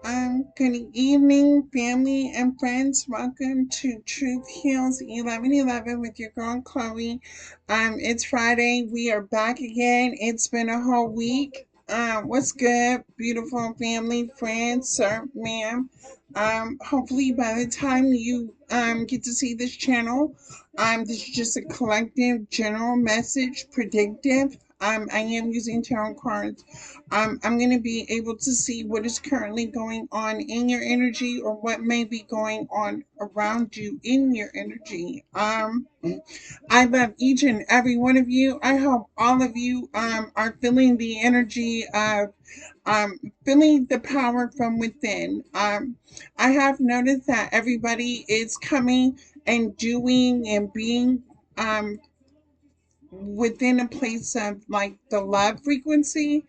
Good evening, family and friends. Welcome to Truth Heals 1111 with your girl Chloe. It's Friday. We are back again. It's been a whole week. What's good, beautiful family, friends, sir, ma'am? Hopefully by the time you get to see this channel, this is just a collective general message, predictive. I am using tarot cards. I'm going to be able to see what is currently going on in your energy or what may be going on around you in your energy. I love each and every one of you. I hope all of you are feeling the energy of feeling the power from within. I have noticed that everybody is coming and doing and being within a place of like the love frequency,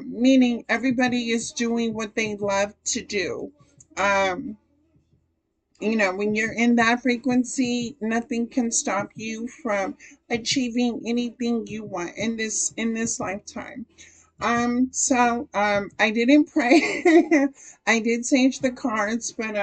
meaning everybody is doing what they love to do. Um, when you're in that frequency, nothing can stop you from achieving anything you want in this lifetime. I didn't pray. I did change the cards, but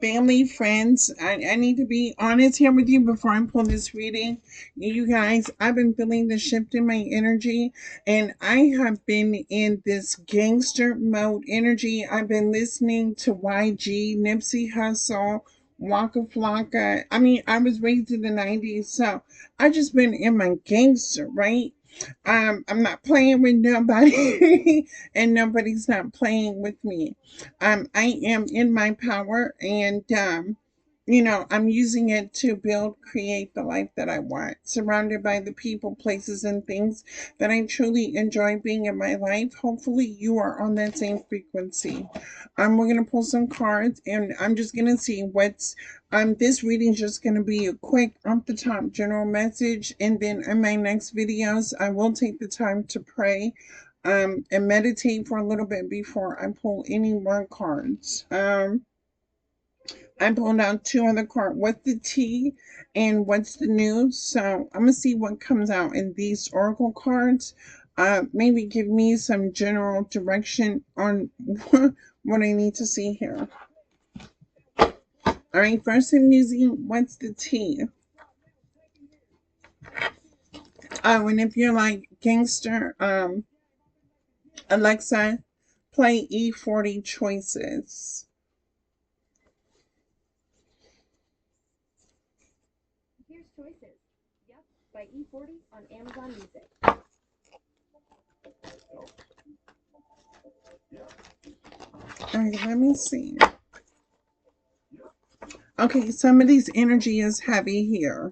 family, friends, I need to be honest here with you before I pull this reading. You guys, I've been feeling the shift in my energy, and I have been in this gangster mode energy. I've been listening to YG, Nipsey Hussle, Waka Flocka. I mean, I was raised in the 90s, so I just been in my gangster, right? I'm not playing with nobody, and nobody's not playing with me. I am in my power, and I'm using it to build, create the life that I want, surrounded by the people, places, and things that I truly enjoy being in my life. Hopefully, you are on that same frequency. We're gonna pull some cards, and I'm just gonna see what's. This reading is just gonna be a quick, off the top, general message, and then in my next videos, I will take the time to pray. And meditate for a little bit before I pull any more cards. I pulled out two other cards. What's the tea and what's the news? So I'm gonna see what comes out in these oracle cards. Maybe give me some general direction on what I need to see here. All right, first I'm using what's the tea. And if you're like gangster, Alexa, play E40 choices. Here's Choices. Yep, by E40 on Amazon Music. All right, let me see. Okay, somebody's energy is heavy here.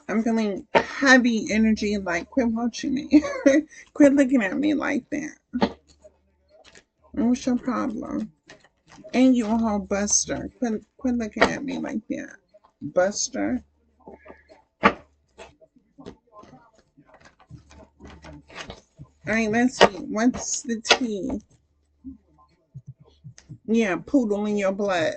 I'm feeling heavy energy, like, quit watching me. Quit looking at me like that. What's your problem? And you a whole buster. Quit looking at me like that. Buster. Alright, let's see. What's the tea? Yeah, poodle in your blood.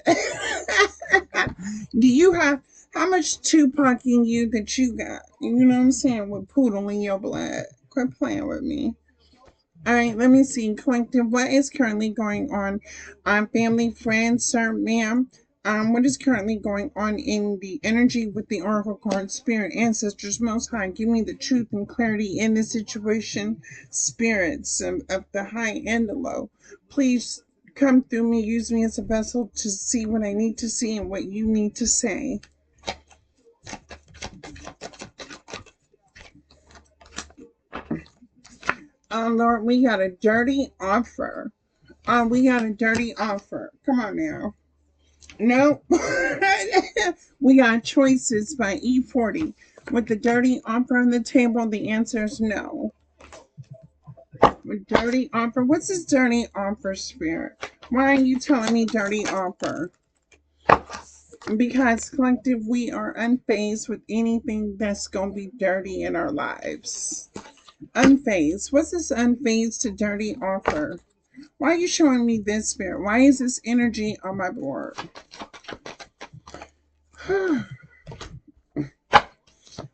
Do you have how much Tupac in you that you got? You know what I'm saying? With poodle in your blood. Quit playing with me. All right, let me see. Collective, what is currently going on? Family, friends, sir, ma'am. What is currently going on in the energy with the oracle card, spirit, ancestors, most high? Give me the truth and clarity in this situation, spirits of the high and the low. Please come through me, use me as a vessel to see what I need to see and what you need to say. Oh Lord, we got a dirty offer. We got a dirty offer. Come on now. No. We got choices by E40. With the dirty offer on the table, the answer is no. With dirty offer. What's this dirty offer, spirit? Why are you telling me dirty offer? Because collective, we are unfazed with anything that's going to be dirty in our lives. Unfazed. What's this unfazed to dirty offer? Why are you showing me this, spirit? Why is this energy on my board?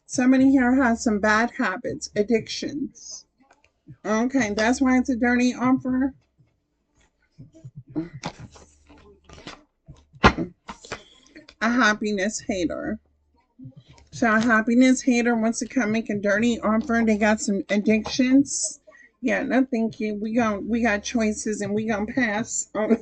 Somebody here has some bad habits, addictions. Okay, that's why it's a dirty offer. A happiness hater. So a happiness hater wants to come make a dirty offer. They got some addictions. Yeah, no, thank you. We got choices, and we gonna pass on,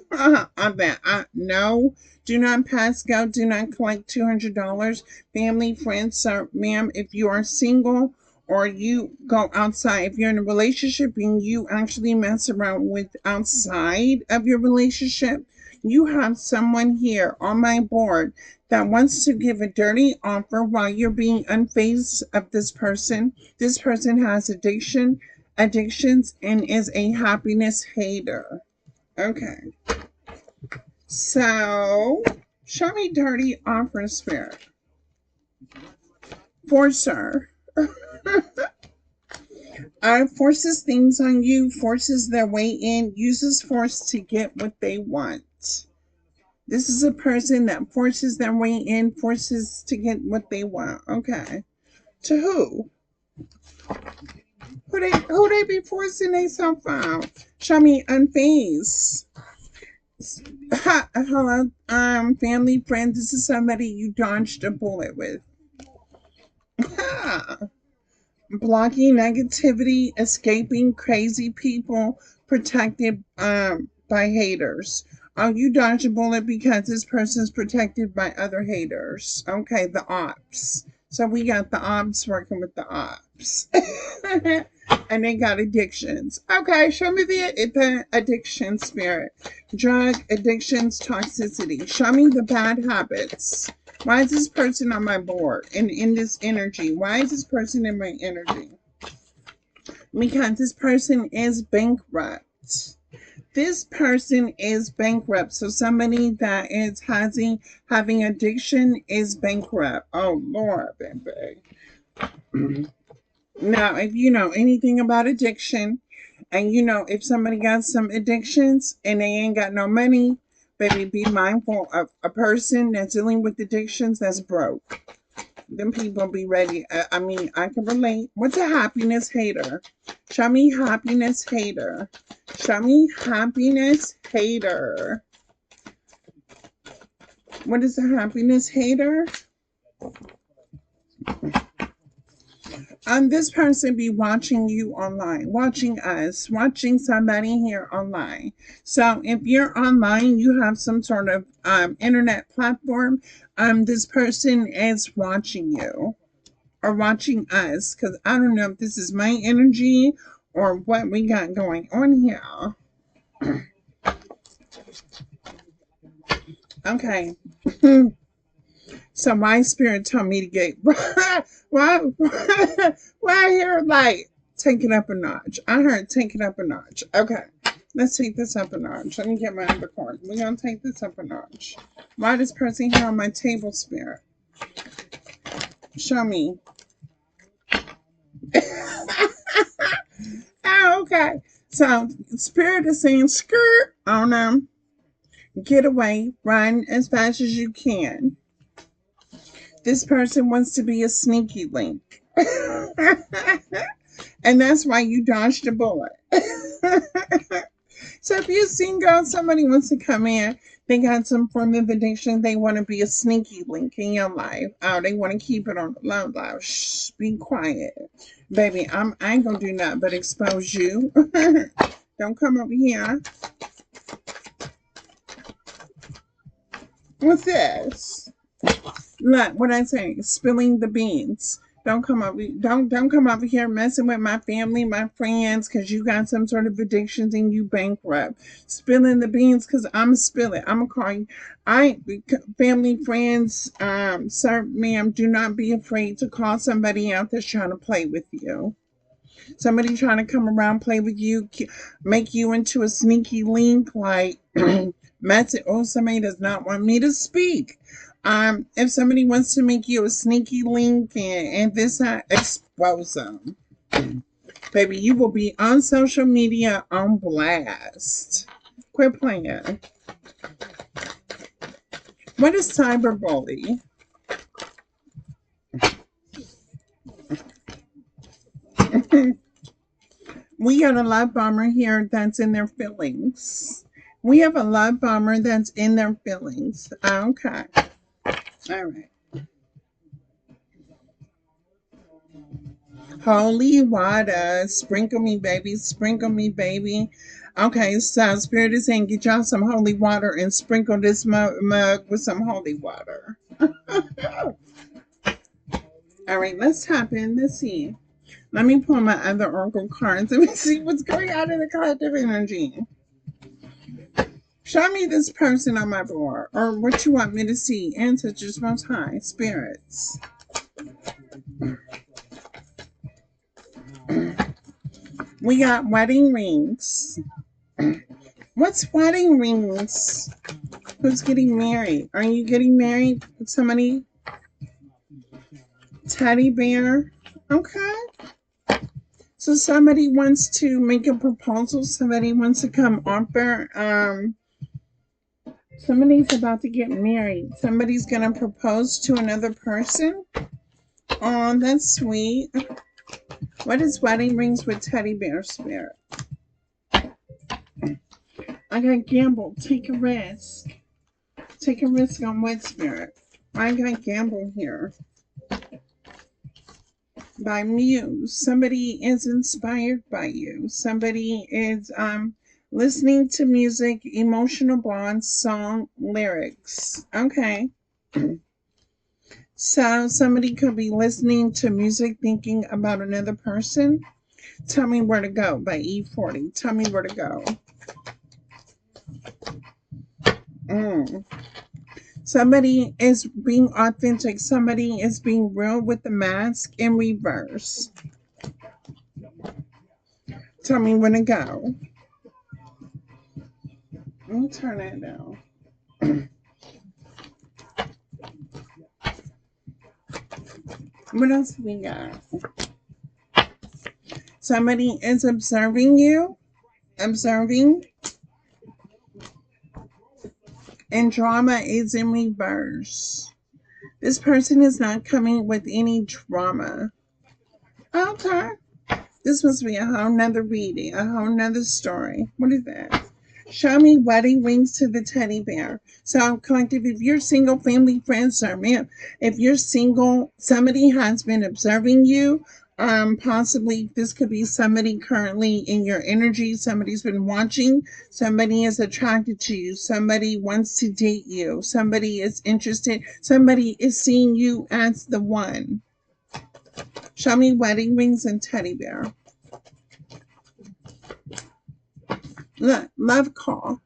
on that. No, do not pass go. Do not collect $200. Family, friends, sir, ma'am. If you are single or you go outside, if you're in a relationship and you actually mess around with outside of your relationship, you have someone here on my board that wants to give a dirty offer while you're being unfazed of this person. This person has addictions, and is a happiness hater. Okay. So show me dirty offer spirit. Forcer. Forces things on you, forces their way in, uses force to get what they want. This is a person that forces their way in, forces to get what they want. Okay. To who? Who they be forcing themselves out? Show me unfazed. Hello, family, friend. This is somebody you dodged a bullet with. Blocking negativity, escaping crazy people, protected by haters. Oh, you dodge a bullet because this person's protected by other haters. Okay, the ops. So we got the ops working with the ops. And they got addictions. Okay, show me the addiction spirit. Drug addictions, toxicity. Show me the bad habits. Why is this person on my board and in this energy? Why is this person in my energy? Because this person is bankrupt. This person is bankrupt. So somebody that is having addiction is bankrupt. Oh Lord, baby. Now, if you know anything about addiction, and you know if somebody got some addictions and they ain't got no money, baby, be mindful of a person that's dealing with addictions that's broke. Them people be ready. I mean, I can relate. What's a happiness hater? Show me happiness hater. Show me happiness hater. What is a happiness hater? This person be watching you online, watching us, watching somebody here online. So if you're online, you have some sort of internet platform. This person is watching you or watching us, because I don't know if this is my energy or what we got going on here. Okay. So my spirit told me to get why why I hear like take it up a notch. I heard take it up a notch. Okay. Let's take this up a notch. Let me get my other card. We're gonna take this up a notch. Why this person here on my table spirit? Show me. Oh, okay. So spirit is saying skirt on them. Get away, run as fast as you can. This person wants to be a sneaky link. And that's why you dodged a bullet. So if you're single, somebody wants to come in, they got some form of addiction, they want to be a sneaky link in your life. Oh, they want to keep it on the low low. Shh, be quiet. Baby, I ain't gonna do nothing but expose you. Don't come over here. What's this? Look, what I say, spilling the beans. Don't come over here messing with my family, my friends, because you got some sort of addictions and you bankrupt. Spilling the beans because I'm going to spill it. I'm going to call you. I family, friends, sir, ma'am, do not be afraid to call somebody out that's trying to play with you. Somebody trying to come around, play with you, make you into a sneaky link, like message. Oh, somebody does not want me to speak. If somebody wants to make you a sneaky link and this, expose them. Baby, you will be on social media on blast. Quit playing. What is cyberbully? We got a love bomber here that's in their feelings. We have a love bomber that's in their feelings. Okay. All right. Holy water. Sprinkle me, baby. Sprinkle me, baby. Okay, so Spirit is saying, get y'all some holy water and sprinkle this mug with some holy water. All right, let's tap in. Let's see. Let me pull my other oracle cards. Let me see what's going on in the collective energy. Show me this person on my board, or what you want me to see. Ancestors, Most High, spirits. We got wedding rings. What's wedding rings? Who's getting married? Are you getting married with somebody? Teddy bear? Okay. So somebody wants to make a proposal. Somebody wants to come offer. Somebody's about to get married. Somebody's gonna propose to another person. Oh, that's sweet. What is wedding rings with teddy bear spirit? I got gamble. Take a risk. Take a risk on what spirit? I got gamble here. By muse. Somebody is inspired by you. Somebody is listening to music, emotional bonds, song, lyrics. Okay. So somebody could be listening to music thinking about another person. Tell me where to go by E40. Tell me where to go. Mm. Somebody is being authentic. Somebody is being real with the mask in reverse. Tell me where to go. Let me turn that down. What else we got? Somebody is observing you, observing, and drama is in reverse. This person is not coming with any drama. Okay. This must be a whole nother reading, a whole nother story. What is that? Show me wedding rings to the teddy bear. So, collective, if you're single, family, friends, or man, if you're single, somebody has been observing you. Possibly this could be somebody currently in your energy. Somebody's been watching. Somebody is attracted to you. Somebody wants to date you. Somebody is interested. Somebody is seeing you as the one. Show me wedding rings and teddy bear. Look, love call.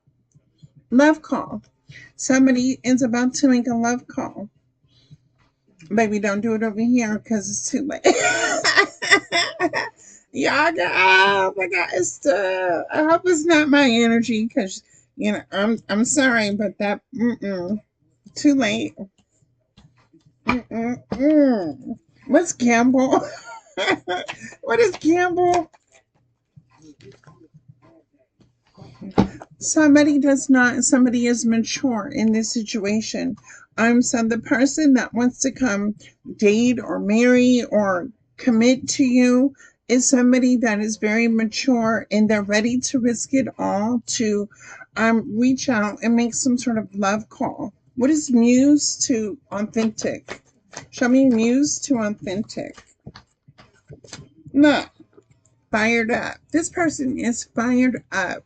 Love call. Somebody is about to make a love call. Baby, don't do it over here because it's too late. Y'all got, oh my God, it's I hope it's not my energy because I'm sorry, but that too late. What's gamble? What is gamble? Somebody is mature in this situation. So the person that wants to come date or marry or commit to you is somebody that is very mature and they're ready to risk it all to reach out and make some sort of love call. What is muse to authentic? Show me muse to authentic. No, fired up. This person is fired up.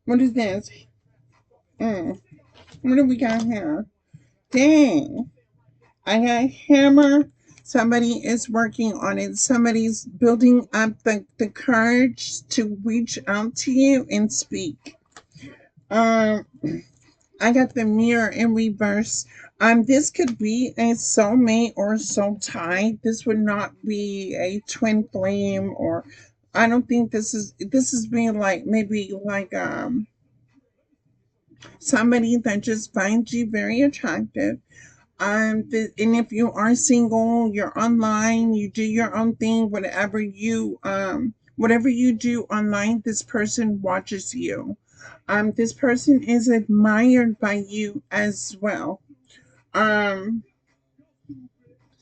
What is this? Mm. What do we got here? Dang. I got hammer. Somebody is working on it. Somebody's building up the courage to reach out to you and speak. Um, I got the mirror in reverse. This could be a soulmate or soul tie. This would not be a twin flame, or I don't think this is being like maybe like somebody that just finds you very attractive. And if you are single, you're online, you do your own thing, whatever you do online, this person watches you. This person is admired by you as well. Um,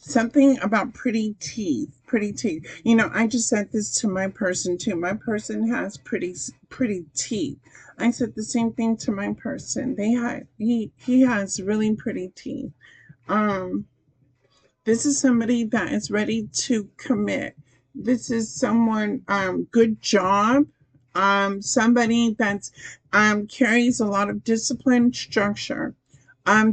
Something about pretty teeth. Pretty teeth. I just said this to my person too. My person has pretty teeth. I said the same thing to my person. He has really pretty teeth. Um, this is somebody that is ready to commit. This is someone, good job. Somebody that's carries a lot of discipline, structure.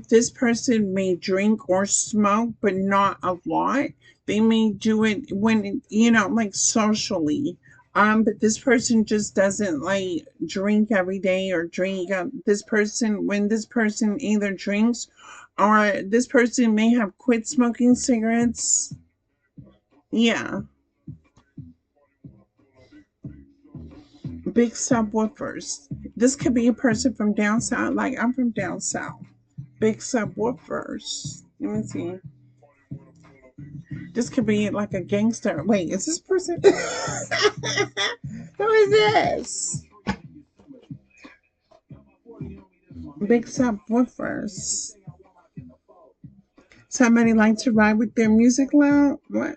This person may drink or smoke, but not a lot. They may do it when, like socially. But this person just doesn't like drink every day or drink. This person, when this person either drinks or this person may have quit smoking cigarettes. Yeah, big subwoofers. This could be a person from down south. Like I'm from down south. Big subwoofers. Let me see. This could be like a gangster. Wait, is this person? Who is this? Big subwoofers. Somebody like to ride with their music loud? What?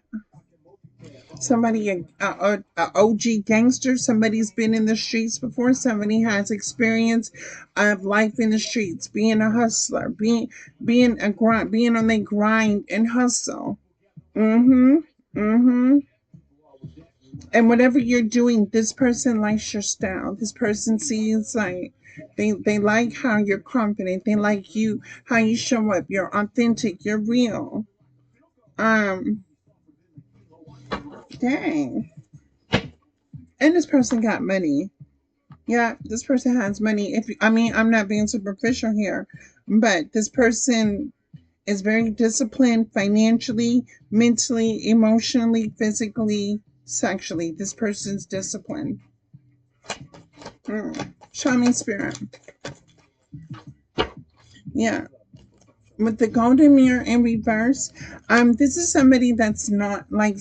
Somebody, a OG gangster. Somebody's been in the streets before. Somebody has experience of life in the streets, being a hustler, being on the grind and hustle. Mm-hmm. Mm-hmm. And whatever you're doing, this person likes your style. This person sees like they like how you're confident. They like you how you show up. You're authentic. You're real. Um, dang. And this person got money. Yeah, this person has money. If I mean, I'm not being superficial here, but this person is very disciplined financially, mentally, emotionally, physically, sexually. This person's disciplined. Show me spirit. Yeah. With the golden mirror in reverse, this is somebody that's not like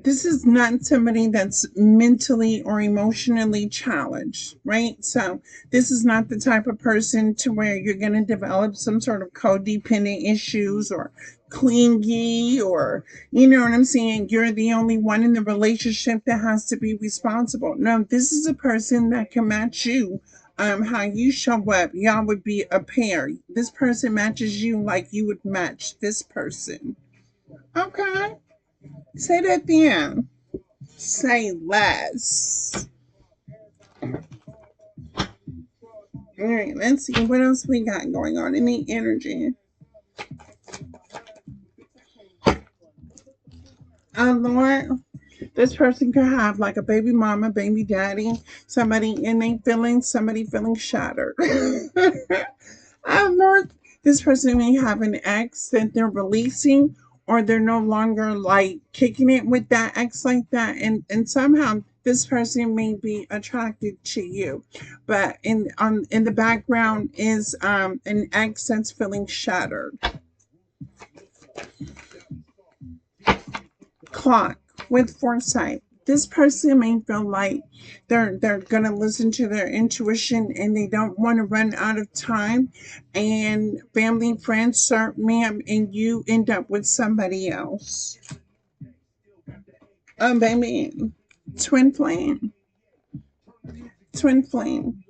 this is not somebody that's mentally or emotionally challenged, right? So this is not the type of person to where you're going to develop some sort of codependent issues or clingy, or you know what I'm saying, you're the only one in the relationship that has to be responsible. No, this is a person that can match you. How you show up, y'all would be a pair. This person matches you like you would match this person. Okay, say that then. Say less. All right, let's see what else we got going on in the energy. Lord, this person could have like a baby mama, baby daddy, somebody in their feelings, somebody feeling shattered. Lord, this person may have an ex that they're releasing, or they're no longer like kicking it with that ex like that, and somehow this person may be attracted to you, but in the background is an ex that's feeling shattered. Clock with foresight. This person may feel like they're gonna listen to their intuition and they don't want to run out of time, and family friends start ma'am and you end up with somebody else. Baby, twin flame, twin flame,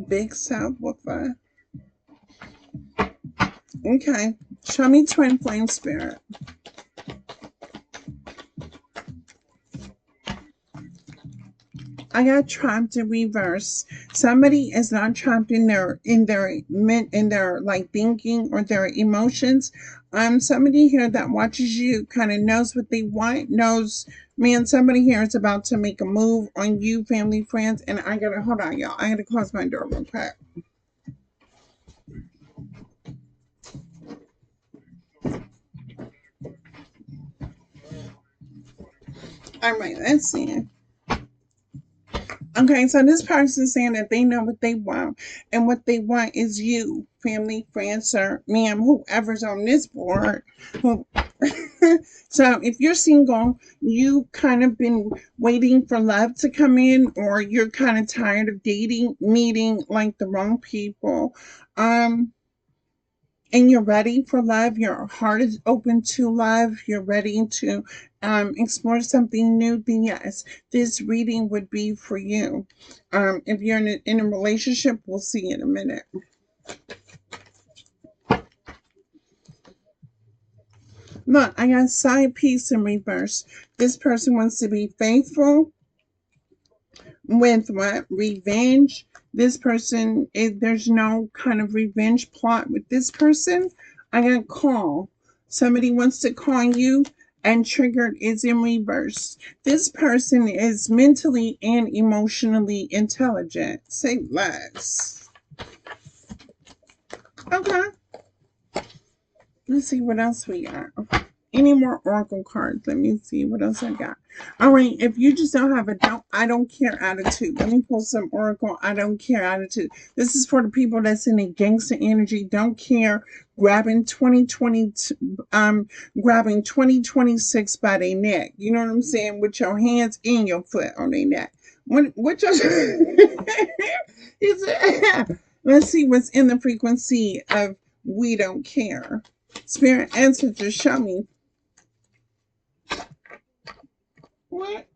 big subwoofer. Okay, show me twin flame spirit. I got trapped in reverse. Somebody is not trapped in their like thinking or their emotions. Somebody here that watches you kind of knows what they want, knows man, somebody here is about to make a move on you, family, friends, and I gotta hold on, y'all. I gotta close my door real quick. All right, let's see. Okay, so this person is saying that they know what they want, and what they want is you, family, friends, sir, ma'am, whoever's on this board. Who, so if you're single, you kind of been waiting for love to come in, or you're kind of tired of dating, meeting like the wrong people. Um, and you're ready for love. Your heart is open to love. You're ready to explore something new. Then yes, this reading would be for you. If you're in a relationship, we'll see in a minute. Look, I got side piece in reverse. This person wants to be faithful with what? Revenge. This person, there's no kind of revenge plot with this person. I got call. Somebody wants to call you, and triggered is in reverse. This person is mentally and emotionally intelligent. Say less. Okay. Let's see what else we got. Any more oracle cards? Let me see what else I got. All right, if you just don't have a I don't care attitude, let me pull some oracle I don't care attitude. This is for the people that's in a gangster energy, don't care, grabbing 2020, grabbing 2026 by their neck. You know what I'm saying? With your hands and your foot on their neck. What your let's see what's in the frequency of we don't care. Spirit ancestors show me. What?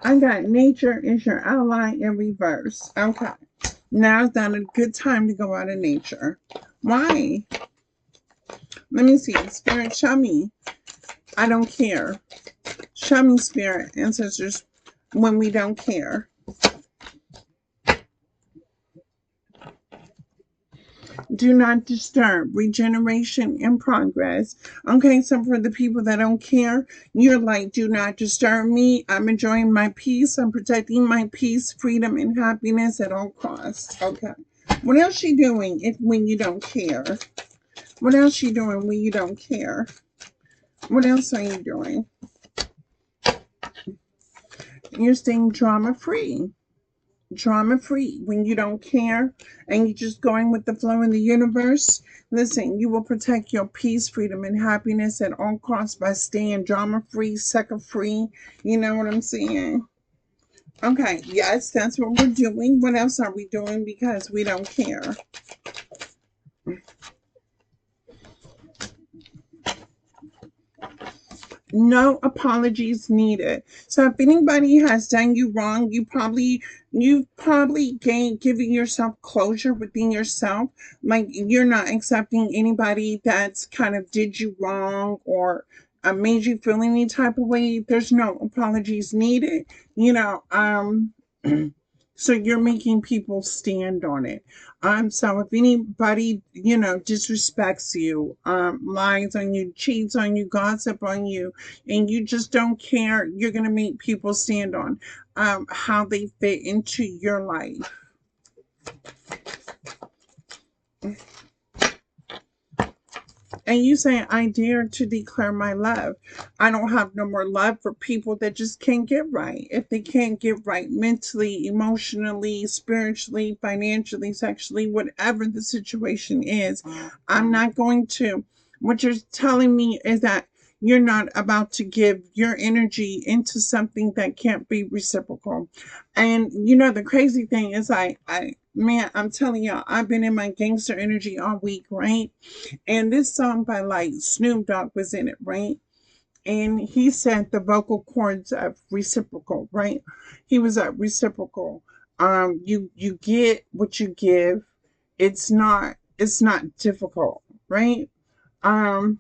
I got nature is your ally in reverse. Okay. Now is not a good time to go out of nature. Why? Let me see. Spirit, show me. I don't care. Show me, spirit ancestors, when we don't care. Do not disturb. Regeneration in progress. Okay, so for the people that don't care, you're like, do not disturb me. I'm enjoying my peace. I'm protecting my peace, freedom, and happiness at all costs. Okay. What else you doing if when you don't care? What else you doing when you don't care? What else are you doing? You're staying drama free. Drama free when you don't care and you're just going with the flow in the universe. Listen, you will protect your peace, freedom, and happiness at all costs by staying drama free, sucker free. You know what I'm saying? Okay, yes, that's what we're doing. What else are we doing because we don't care? No apologies needed. So if anybody has done you wrong, you've probably giving yourself closure within yourself. Like you're not accepting anybody that's kind of did you wrong or made you feel any type of way. There's no apologies needed. You know, so you're making people stand on it. So if anybody, disrespects you, lies on you, cheats on you, gossip on you, and you just don't care, you're gonna make people stand on how they fit into your life. And you say, I dare to declare my love. I don't have no more love for people that just can't get right. If they can't get right mentally, emotionally, spiritually, financially, sexually, whatever the situation is, I'm not going to. What you're telling me is that you're not about to give your energy into something that can't be reciprocal. And the crazy thing is man, I'm telling y'all, I've been in my gangster energy all week, right? And this song by like Snoop Dogg was in it, right? And he said the vocal cords are reciprocal, right? He was a reciprocal. You get what you give. It's not difficult, right? Um,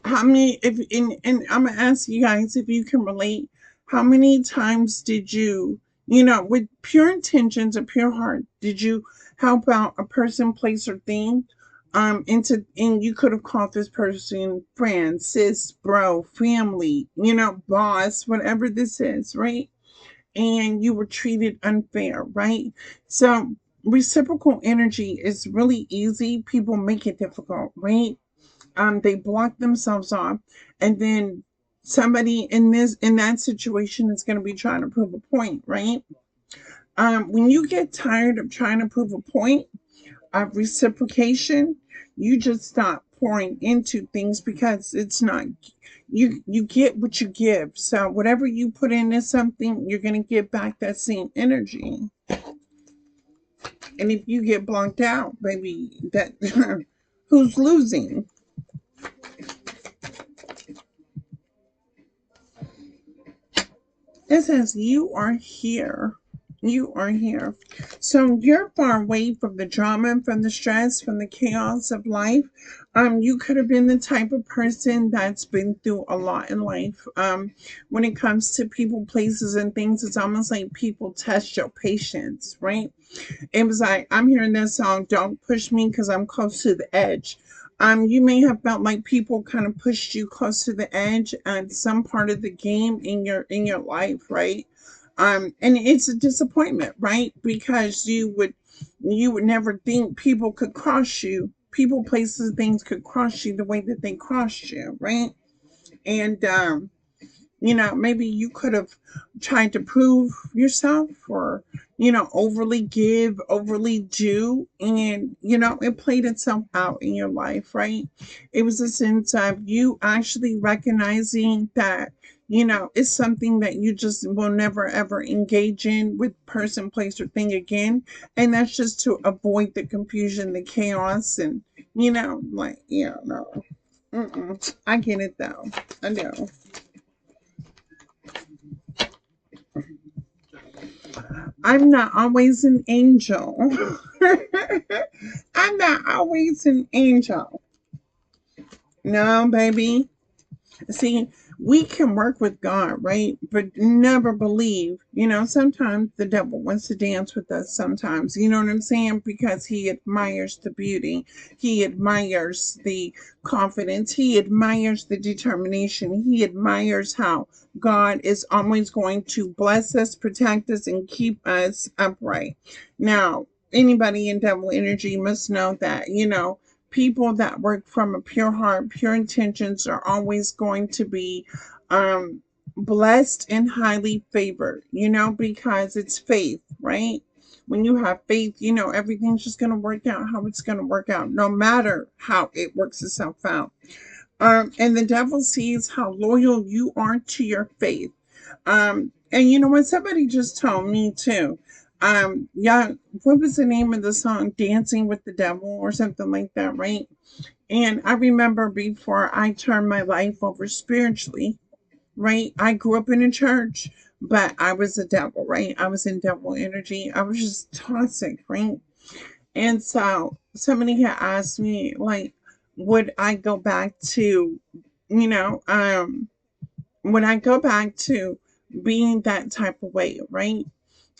how many if and I'm gonna ask you guys if you can relate. How many times did you, with pure intentions, a pure heart, did you help out a person, place, or thing? And you could have called this person friend, sis, bro, family, boss, whatever this is, right? And you were treated unfair, right? So reciprocal energy is really easy. People make it difficult, right? They block themselves off, and then somebody in that situation is going to be trying to prove a point, right? When you get tired of trying to prove a point of reciprocation, you just stop pouring into things because it's not, you get what you give. So whatever you put into something, you're going to get back that same energy. And if you get blocked out, baby, that who's losing? It says you are here. You are here. So you're far away from the drama, from the stress, from the chaos of life. You could have been the type of person that's been through a lot in life. When it comes to people, places, and things, it's almost like people test your patience, right? It was like I'm hearing that song, "Don't Push Me," because I'm close to the edge. You may have felt like people kind of pushed you close to the edge at some part of the game in your life, right? And it's a disappointment, right? Because you would never think people could cross you, people, places, things could cross you the way that they crossed you, right? And maybe you could have tried to prove yourself or, overly give, overly do, and, it played itself out in your life, right? It was a sense of you actually recognizing that, it's something that you just will never ever engage in with person, place, or thing again. And that's just to avoid the confusion, the chaos, and, like, no. Mm-mm. I get it though. I know. I'm not always an angel. I'm not always an angel. No, baby. See, we can work with God, right? But never believe. Sometimes the devil wants to dance with us sometimes. You know what I'm saying? Because he admires the beauty. He admires the confidence. He admires the determination. He admires how God is always going to bless us, protect us, and keep us upright. Now, anybody in devil energy must know that, people that work from a pure heart, pure intentions are always going to be um, blessed and highly favored, because it's faith, right? When you have faith, everything's just going to work out how it's going to work out, no matter how it works itself out. And the devil sees how loyal you are to your faith. And you know what? Somebody just told me too. Yeah, what was the name of the song? Dancing with the Devil or something like that, right? And I remember before I turned my life over spiritually, right? I grew up in a church, but I was a devil, right? I was in devil energy. I was just toxic, right? And so somebody had asked me, like, would I go back to, you know, um, would I go back to being that type of way, right?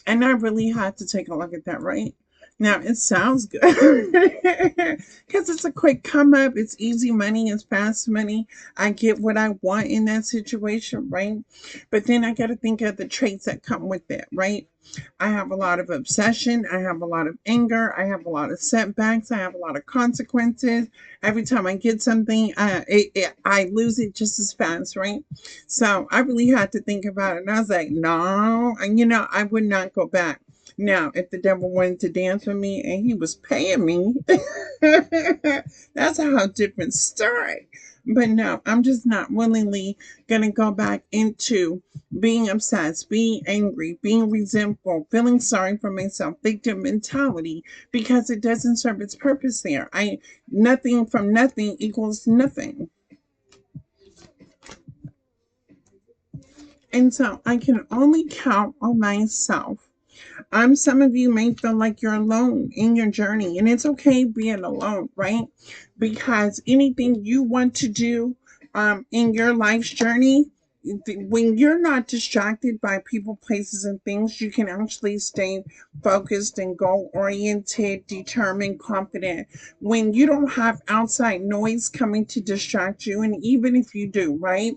And I really had to take a look at that, right? Now it sounds good because it's a quick come up. It's easy money. It's fast money. I get what I want in that situation, right? But then I got to think of the traits that come with it, right? I have a lot of obsession. I have a lot of anger. I have a lot of setbacks. I have a lot of consequences. Every time I get something, I lose it just as fast, right? So I really had to think about it. And I was like, no, and I would not go back. Now, if the devil wanted to dance with me and he was paying me, that's a whole different story. But no, I'm just not willingly going to go back into being obsessed, being angry, being resentful, feeling sorry for myself, victim mentality, because it doesn't serve its purpose there. Nothing from nothing equals nothing. And so I can only count on myself. Some of you may feel like you're alone in your journey, and it's okay being alone, right? Because anything you want to do in your life's journey, when you're not distracted by people, places, and things, you can actually stay focused and goal oriented, determined, confident. When you don't have outside noise coming to distract you, and even if you do, right?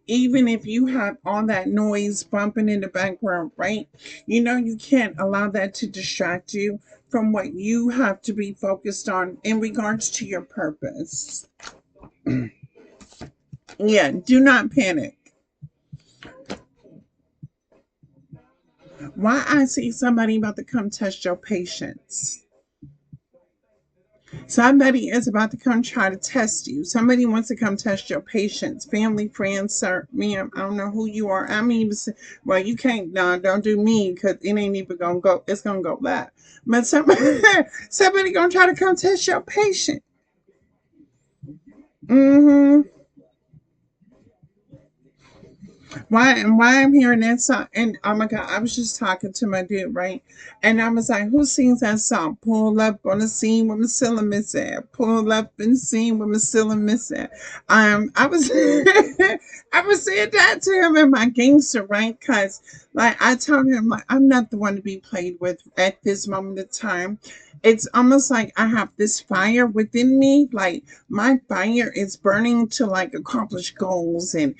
Even if you have all that noise bumping in the background, right? You can't allow that to distract you from what you have to be focused on in regards to your purpose. Yeah, do not panic. Why I see somebody about to come test your patience? Somebody is about to come try to test you. Somebody wants to come test your patience. Family, friends, sir, ma'am. I don't know who you are. I mean, well, you can't. No, don't do me because it ain't even gonna go. It's gonna go back. But somebody, somebody gonna try to come test your patient. Mm-hmm. Why I'm hearing that song, and oh my god, I was just talking to my dude, right? And I was like, who sings that song? Pull up on the scene with Marcella Miss at. Pull up in the scene with Marcella Miss at. I was I was saying that to him in my gangster, right? Cause like I told him like I'm not the one to be played with at this moment of time. It's almost like I have this fire within me, like my fire is burning to like accomplish goals and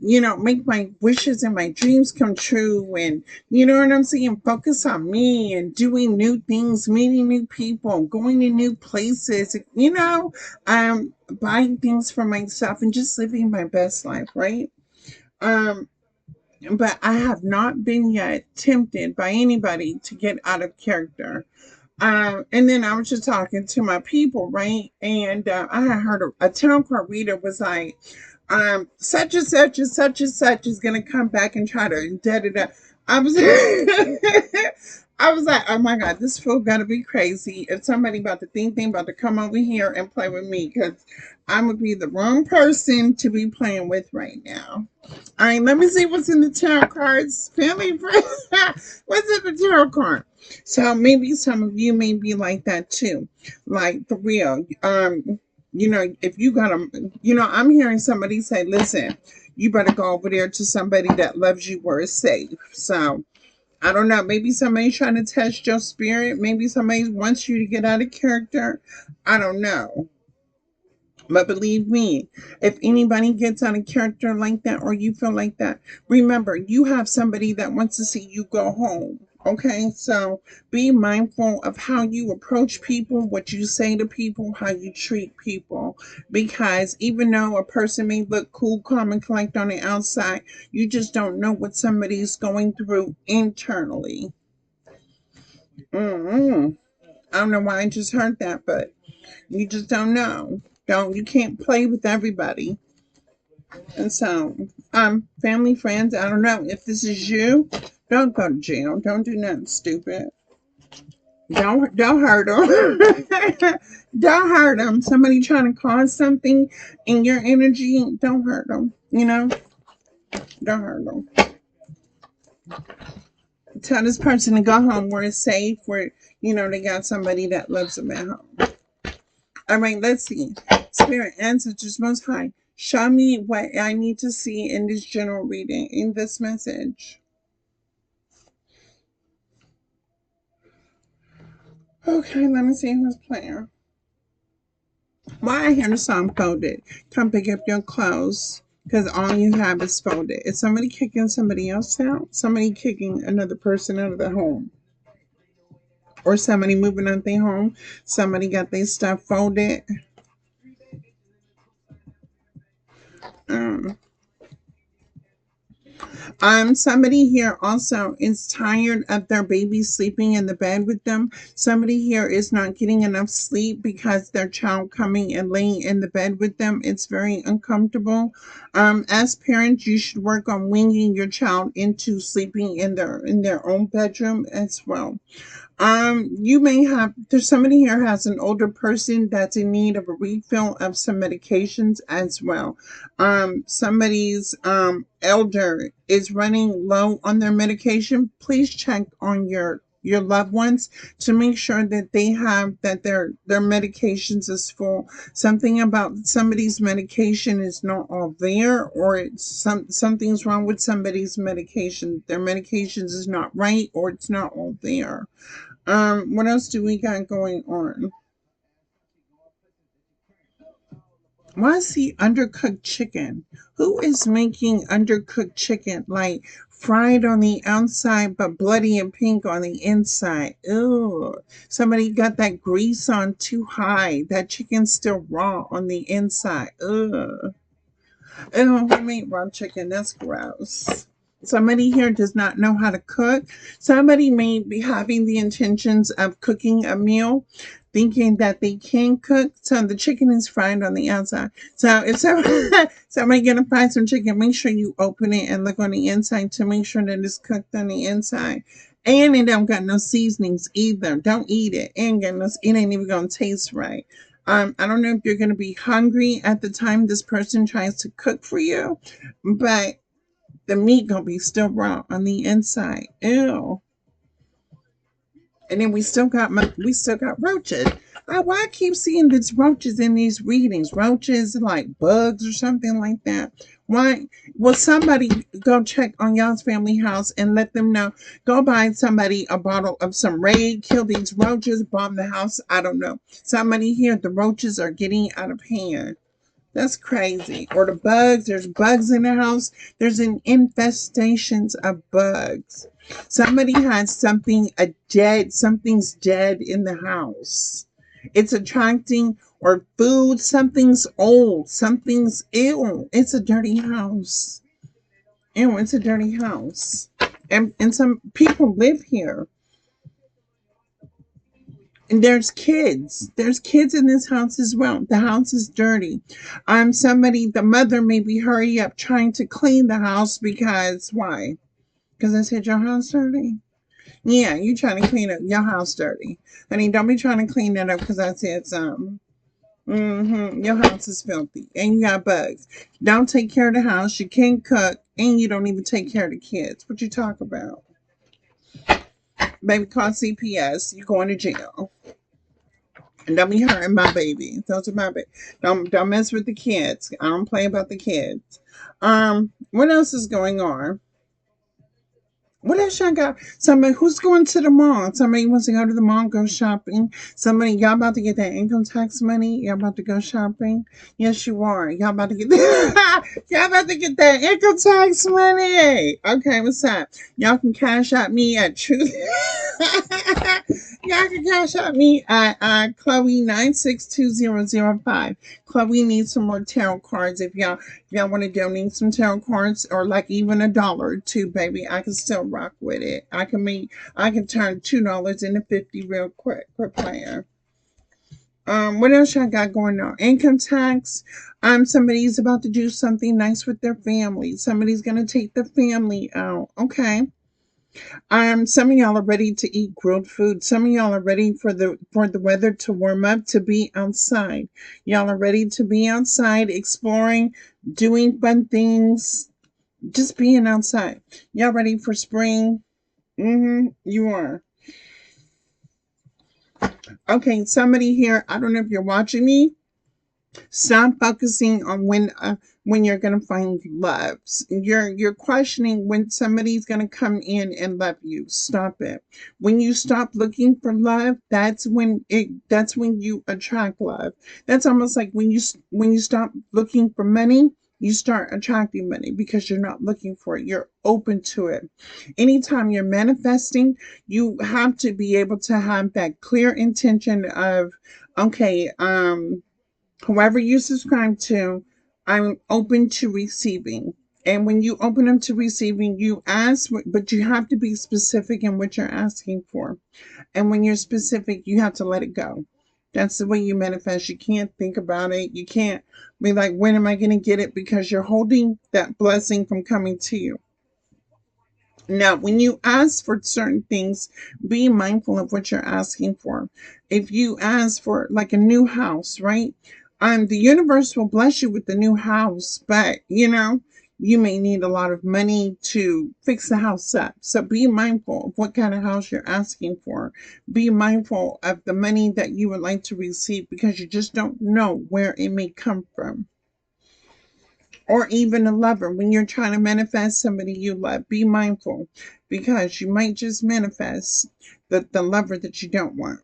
make my wishes and my dreams come true, and you know what I'm saying, focus on me and doing new things, meeting new people, going to new places, buying things for myself and just living my best life, right? um but I have not been yet tempted by anybody to get out of character. And then I was just talking to my people, right? And I had heard a town card reader was like, such and such and such and such is gonna come back and try to da da da. I was, I was like, oh my god, this fool gotta be crazy. If somebody about to think they about to come over here and play with me, because I'm gonna be the wrong person to be playing with right now. All right, let me see what's in the tarot cards. Family friends, what's in the tarot card? So maybe some of you may be like that too, like for real. If you got I'm hearing somebody say, "Listen, you better go over there to somebody that loves you where it's safe." So I don't know. Maybe somebody's trying to test your spirit. Maybe somebody wants you to get out of character. I don't know. But believe me, if anybody gets out of character like that or you feel like that, remember you have somebody that wants to see you go home. Okay, so be mindful of how you approach people, what you say to people, how you treat people. Because even though a person may look cool, calm, and collect on the outside, you just don't know what somebody's going through internally. Mm-hmm. I don't know why I just heard that, but you just don't know. You can't play with everybody. And so, family, friends, I don't know. If this is you, don't go to jail. Don't do nothing stupid. Don't hurt them. Don't hurt them. Somebody trying to cause something in your energy, don't hurt them. Don't hurt them. Tell this person to go home where it's safe, where they got somebody that loves them at home. All right, let's see. Spirit, ancestors, most high, show me what I need to see in this general reading, in this message. Okay, let me see who's playing. Why I hear the song folded? Come pick up your clothes because all you have is folded. Is somebody kicking somebody else out? Somebody kicking another person out of the home? Or somebody moving out their home? Somebody got their stuff folded? Um, somebody here also is tired of their baby sleeping in the bed with them. Somebody here is not getting enough sleep because their child coming and laying in the bed with them. It's very uncomfortable. As parents, you should work on winging your child into sleeping in their own bedroom as well. You may have there's somebody here has an older person that's in need of a refill of some medications as well. Somebody's elder is running low on their medication. Please check on your loved ones to make sure that they have that their medications is full. Something about somebody's medication is not all there, or it's something's wrong with somebody's medication. Their medications is not right, or it's not all there. What else do we got going on? Why is he undercooked chicken? Who is making undercooked chicken? Like fried on the outside but bloody and pink on the inside. Ew. Somebody got that grease on too high. That chicken's still raw on the inside. Ugh. Ew, who made raw chicken? That's gross. Somebody here does not know how to cook. Somebody may be having the intentions of cooking a meal, thinking that they can cook. So the chicken is fried on the outside. So if somebody gonna fry some chicken, make sure you open it and look on the inside to make sure that it's cooked on the inside. And it don't got no seasonings either. Don't eat it. It ain't even gonna taste right. I don't know if you're gonna be hungry at the time this person tries to cook for you, but the meat gonna be still raw on the inside. Ew. And then we still got roaches. Why I keep seeing these roaches in these readings? Roaches like bugs or something like that. Why? Will somebody go check on y'all's family house and let them know? Go buy somebody a bottle of some Raid, kill these roaches, bomb the house. I don't know. Somebody here, the roaches are getting out of hand. That's crazy. Or the bugs. There's bugs in the house. There's an infestations of bugs. Somebody has something's dead in the house. It's attracting or food. Something's old. Something's ill. It's a dirty house. Ew, it's a dirty house. And some people live here. And there's kids. There's kids in this house as well. The house is dirty. The mother may be hurry up trying to clean the house because why? Because I said your house dirty. Yeah, you trying to clean up your house dirty. Honey, don't be trying to clean that up because I said something. Your house is filthy and you got bugs. Don't take care of the house. You can't cook and you don't even take care of the kids. What you talk about? Baby, call CPS. You going to jail. And don't be hurting my baby. Those are my baby. Don't mess with the kids. I don't play about the kids. What else is going on? What else y'all got? Somebody who's going to the mall? Somebody wants to go to the mall, go shopping. Somebody, y'all about to get that income tax money? Y'all about to go shopping? Yes, you are. Y'all about to get y'all about to get that income tax money. Okay, what's up? Y'all can cash out me at Truth. Y'all can cash out me at Chloe 962005. Chloe needs some more tarot cards. If y'all want to donate some tarot cards or like even $1 or two, baby, I can still rock with it. I can turn $2 into 50 real quick. Quit playing. What else y'all got going on? Income tax. Somebody's about to do something nice with their family. Somebody's gonna take the family out. Okay. Some of y'all are ready to eat grilled food. Some of y'all are ready for the weather to warm up to be outside. Y'all are ready to be outside, exploring, doing fun things, just being outside. Y'all ready for spring? You are. Okay, somebody here, I don't know if you're watching me. Stop focusing on when you're gonna find love. You're questioning when somebody's gonna come in and love you. Stop it. When you stop looking for love, that's when you attract love. That's almost like when you stop looking for money, you start attracting money because you're not looking for it. You're open to it. Anytime you're manifesting, you have to be able to have that clear intention of, okay, whoever you subscribe to, I'm open to receiving. And when you open them to receiving, you ask, but you have to be specific in what you're asking for. And when you're specific, you have to let it go. That's the way you manifest. You can't think about it. You can't be like, when am I going to get it? Because you're holding that blessing from coming to you. Now, when you ask for certain things, be mindful of what you're asking for. If you ask for like a new house, right? The universe will bless you with the new house, but you may need a lot of money to fix the house up. So be mindful of what kind of house you're asking for. Be mindful of the money that you would like to receive because you just don't know where it may come from, or even a lover. When you're trying to manifest somebody you love, be mindful because you might just manifest the lover that you don't want.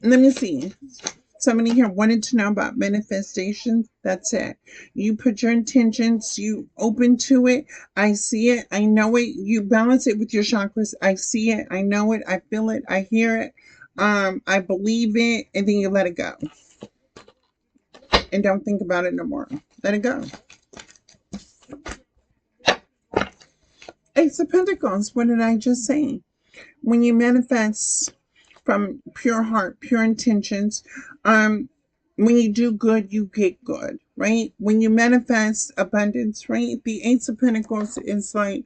Let me see. Somebody here wanted to know about manifestations. That's it. You put your intentions, you open to it. I see it. I know it. You balance it with your chakras. I see it. I know it. I feel it. I hear it. I believe it. And then you let it go. And don't think about it no more. Let it go. Ace of Pentacles, what did I just say? When you manifest from pure heart, pure intentions, when you do good, you get good, right? When you manifest abundance, right? The Ace of Pentacles is like,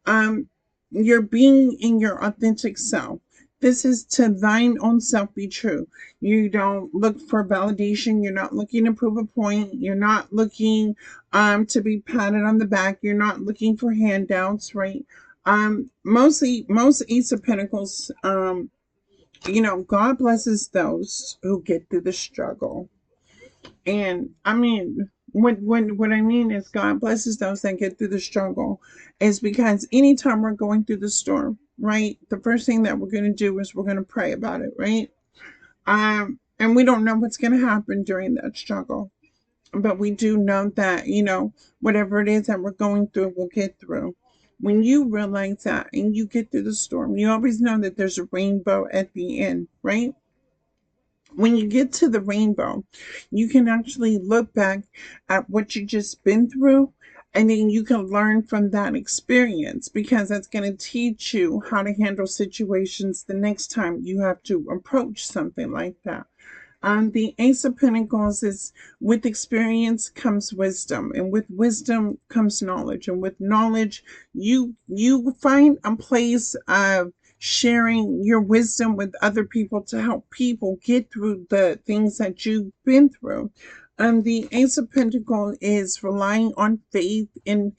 um, you're being in your authentic self. This is to thine own self be true. You don't look for validation. You're not looking to prove a point. You're not looking to be patted on the back. You're not looking for handouts, right? Most Ace of Pentacles, God blesses those who get through the struggle. And I mean, what I mean is God blesses those that get through the struggle, is because anytime we're going through the storm, right? The first thing that we're going to do is we're going to pray about it, right? And we don't know what's going to happen during that struggle, but we do know that whatever it is that we're going through, we'll get through. When you realize that and you get through the storm, you always know that there's a rainbow at the end, right? When you get to the rainbow, you can actually look back at what you just been through, and then you can learn from that experience, because that's going to teach you how to handle situations the next time you have to approach something like that. The Ace of Pentacles is, with experience comes wisdom, and with wisdom comes knowledge, and with knowledge, you find a place of sharing your wisdom with other people to help people get through the things that you've been through. The Ace of Pentacles is relying on faith and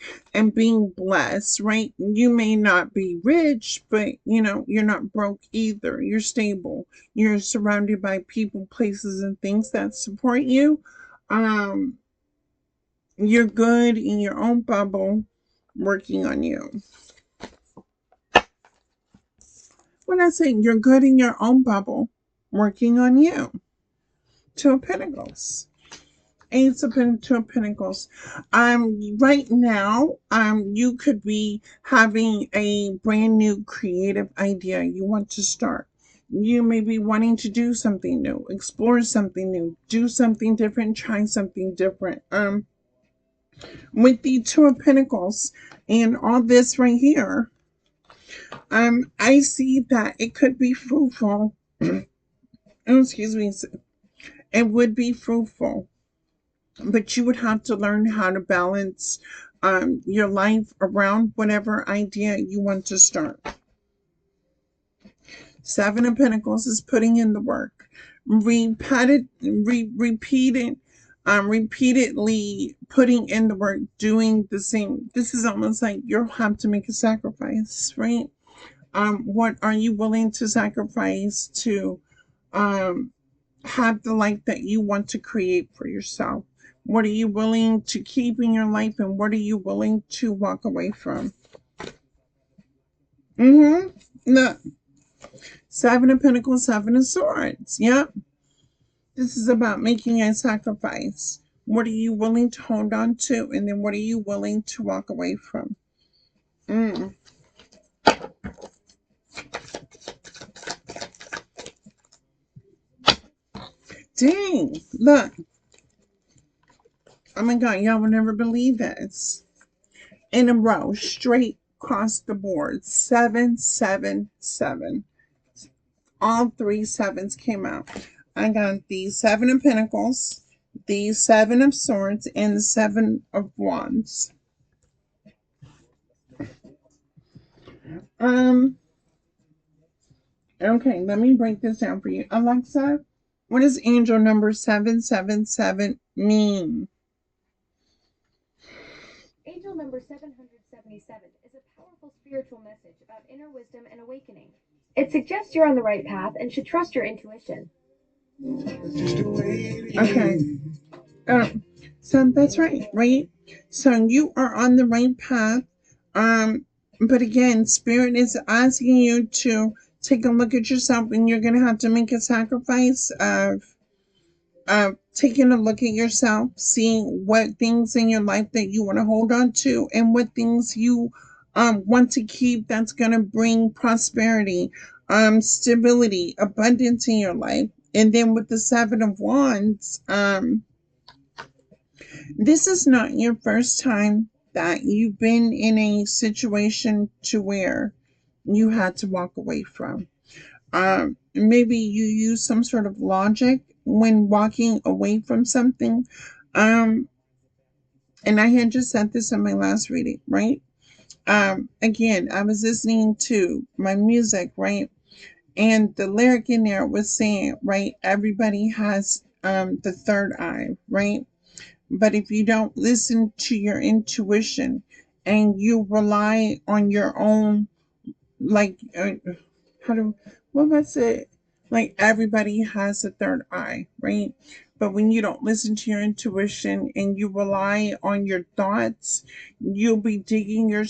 being blessed, right? You may not be rich, but you're not broke either. You're stable. You're surrounded by people, places, and things that support you. Um, you're good in your own bubble, working on you. When I say you're good in your own bubble, working on you. Two of Pentacles. Ace of Two of Pentacles. Right now, you could be having a brand new creative idea you want to start. You may be wanting to do something new, explore something new, do something different, try something different. With the Two of Pentacles and all this right here, I see that it could be fruitful. Oh, excuse me. It would be fruitful, but you would have to learn how to balance your life around whatever idea you want to start. Seven of Pentacles is putting in the work. Repeatedly putting in the work, doing the same. This is almost like you'll have to make a sacrifice, right? What are you willing to sacrifice to um, have the life that you want to create for yourself? What are you willing to keep in your life, and what are you willing to walk away from? No. Seven of Pentacles, Seven of Swords. Yep. This is about making a sacrifice. What are you willing to hold on to, and then what are you willing to walk away from? Dang. Look. Oh my God. Y'all will never believe this. In a row, straight across the board. 777. All three sevens came out. I got the Seven of Pentacles, the Seven of Swords, and the Seven of Wands. Um, okay, let me break this down for you. Alexa, what does angel number 777 mean? Angel number 777 is a powerful spiritual message about inner wisdom and awakening. It suggests you're on the right path and should trust your intuition. Okay. So that's right, right? So you are on the right path. But again, Spirit is asking you to take a look at yourself, and you're going to have to make a sacrifice of taking a look at yourself, seeing what things in your life that you want to hold on to, and what things you want to keep that's going to bring prosperity, stability, abundance in your life. And then with the Seven of Wands, this is not your first time that you've been in a situation to where you had to walk away from. Maybe you use some sort of logic when walking away from something. Um, and I had just said this in my last reading, right? Again, I was listening to my music, right? And the lyric in there was saying, right, everybody has the third eye, right? But if you don't listen to your intuition and you rely on your own, like, how do, what was it? Like, everybody has a third eye, right? But when you don't listen to your intuition and you rely on your thoughts, you'll be digging a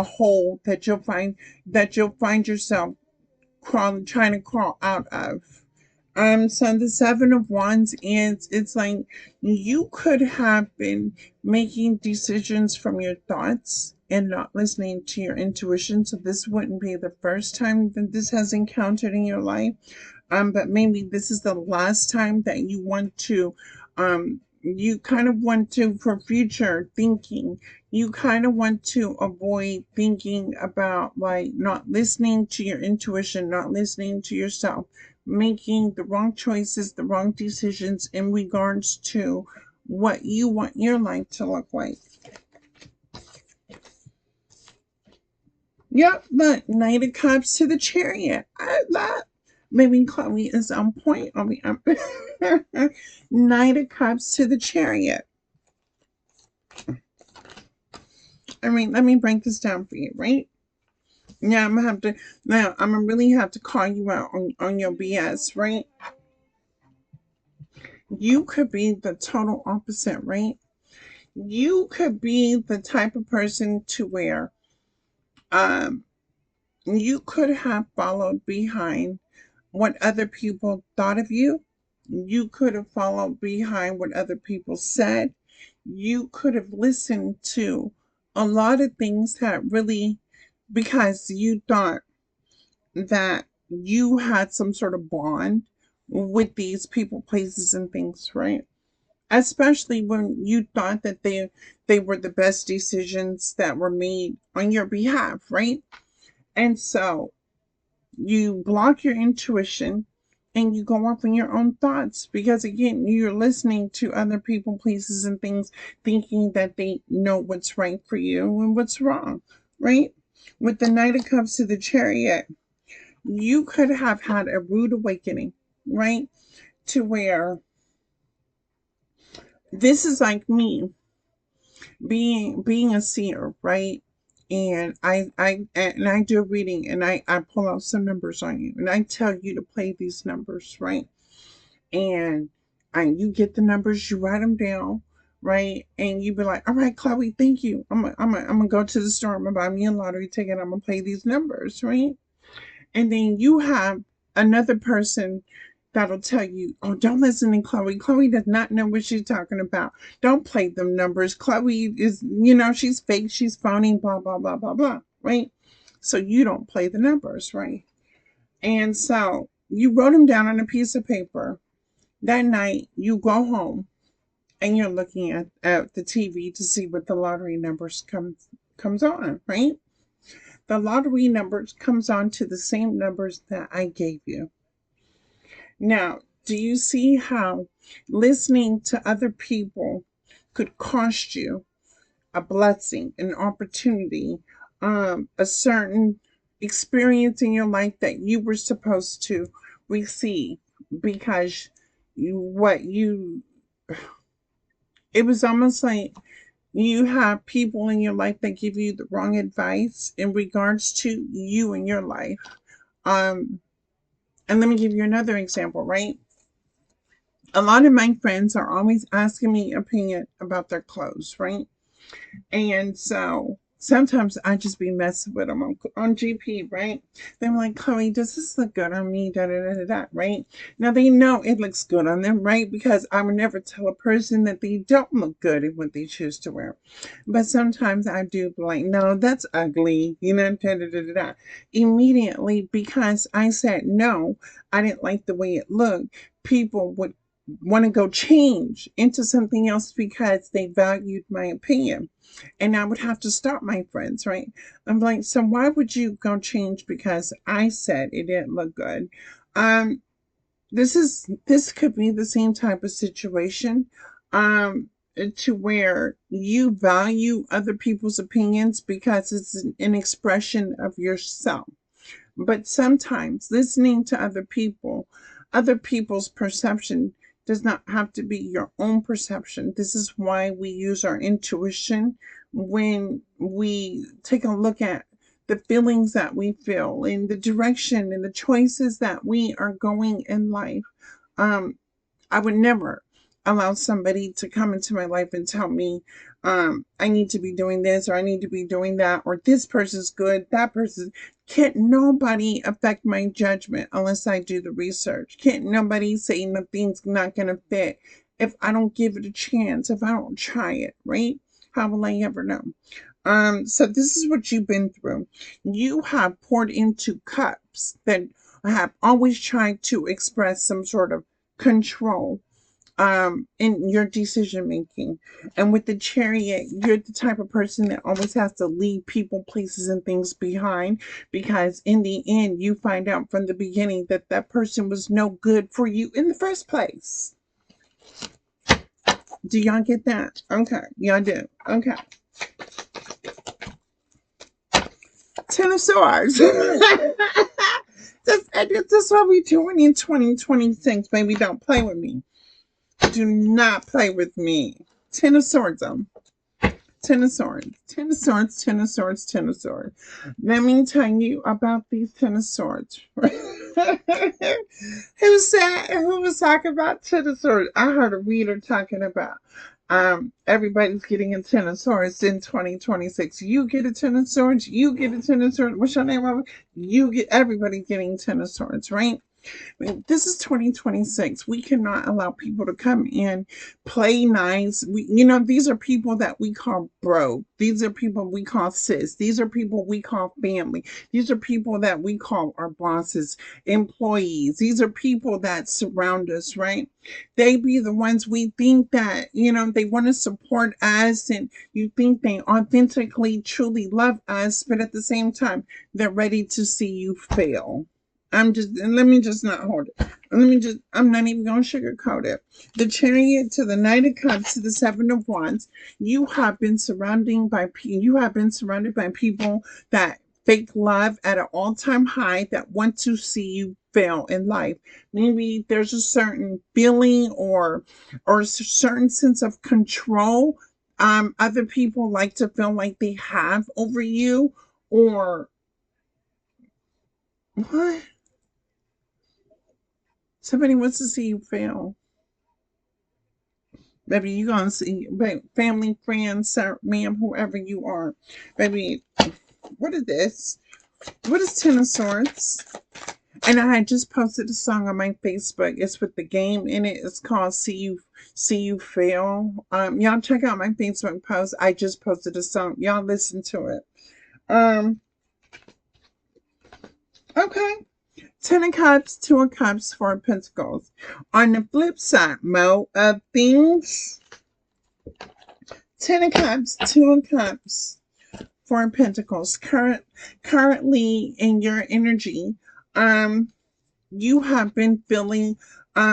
hole that you'll find yourself trying to crawl out of. So the Seven of Wands is, it's like you could have been making decisions from your thoughts and not listening to your intuition. So this wouldn't be the first time that this has encountered in your life. But maybe this is the last time that you kind of want to, for future thinking, you kind of want to avoid thinking about like not listening to your intuition, not listening to yourself, making the wrong choices, the wrong decisions in regards to what you want your life to look like. Yep, look, Knight of Cups to the Chariot. That maybe Chloe is on point. I'll be Knight of Cups to the Chariot. I mean, let me break this down for you, right? Yeah, I'm gonna have to now. I'm gonna really have to call you out on your BS, right? You could be the total opposite, right? You could be the type of person to where um you could have followed behind what other people thought of you. You could have followed behind what other people said. You could have listened to a lot of things that really, because you thought that you had some sort of bond with these people, places, and things, right? Especially when you thought that they were the best decisions that were made on your behalf, right? And so you block your intuition and you go off on your own thoughts because again you're listening to other people, places, and things, thinking that they know what's right for you and what's wrong, right? With the Knight of Cups to the Chariot, you could have had a rude awakening, right? To where this is like me being a seer, right? And I do a reading and I pull out some numbers on you and I tell you to play these numbers, right? And you get the numbers, you write them down, right? And you be like, all right, Chloe, thank you. I'm gonna go to the store, I'm gonna buy me a lottery ticket, I'm gonna play these numbers, right? And then you have another person that'll tell you, oh, don't listen to Chloe. Chloe does not know what she's talking about. Don't play them numbers. Chloe is, she's fake, she's phony, blah, blah, blah, blah, blah, right? So you don't play the numbers, right? And so you wrote them down on a piece of paper. That night, you go home and you're looking at the TV to see what the lottery numbers comes on, right? The lottery numbers comes on to the same numbers that I gave you. Now, do you see how listening to other people could cost you a blessing, an opportunity, a certain experience in your life that you were supposed to receive because what you, it was almost like you have people in your life that give you the wrong advice in regards to you and your life. Um, and let me give you another example, right? A lot of my friends are always asking me opinion about their clothes, right? And so sometimes I just be messing with them on GP, right? They're like, Chloe, does this look good on me? Da da da da da, right? Now they know it looks good on them, right? Because I would never tell a person that they don't look good in what they choose to wear. But sometimes I do be like, no, that's ugly, da da da da da. Immediately because I said no, I didn't like the way it looked. People would want to go change into something else because they valued my opinion. And I would have to stop my friends, right? I'm like, so why would you go change because I said it didn't look good? Um, this could be the same type of situation. Um, to where you value other people's opinions because it's an expression of yourself. But sometimes listening to other people's perception does not have to be your own perception. This is why we use our intuition when we take a look at the feelings that we feel and the direction and the choices that we are going in life. Um, I would never allow somebody to come into my life and tell me, I need to be doing this or I need to be doing that or this person's good, that person. Can't nobody affect my judgment unless I do the research. Can't nobody say nothing's not going to fit if I don't give it a chance, if I don't try it, right? How will I ever know? So this is what you've been through. You have poured into cups that have always tried to express some sort of control in your decision making. And with the chariot, you're the type of person that always has to leave people, places, and things behind because in the end, you find out from the beginning that that person was no good for you in the first place. Do y'all get that? Okay, y'all do. Okay. Ten of Swords. That's what we're doing in 2026. Baby, don't play with me. Do not play with me. Ten of Swords. Ten of Swords. Ten of Swords. Ten of Swords. Ten of Swords. Let me tell you about these Ten of Swords. Who said? Who was talking about Ten of Swords? I heard a reader talking about. Everybody's getting a Ten of Swords in 2026. You get a Ten of Swords. You get a Ten of Swords. What's your name of it? You get everybody getting Ten of Swords, right? This is 2026. We cannot allow people to come in, play nice. These are people that we call bro. These are people we call sis. These are people we call family. These are people that we call our bosses, employees. These are people that surround us, right? They be the ones we think that, they want to support us and you think they authentically, truly love us, but at the same time, they're ready to see you fail. Let me just not hold it. I'm not even going to sugarcoat it. The Chariot to the Knight of Cups to the Seven of Wands. You have been surrounded by people that fake love at an all-time high that want to see you fail in life. Maybe there's a certain feeling or a certain sense of control. Other people like to feel like they have over you or what? Somebody wants to see you fail. Baby, you gonna see family, friends, sir, ma'am, whoever you are. Baby, what is this? What is Ten of Swords? And I had just posted a song on my Facebook. It's with the game in it. It's called See You Fail. Y'all check out my Facebook post. I just posted a song. Y'all listen to it. Um, okay. Ten of Cups, Two of Cups, Four of Pentacles. On the flip side, Mo, of things, Ten of Cups, Two of Cups, Four of Pentacles. Currently in your energy, um, you have been feeling,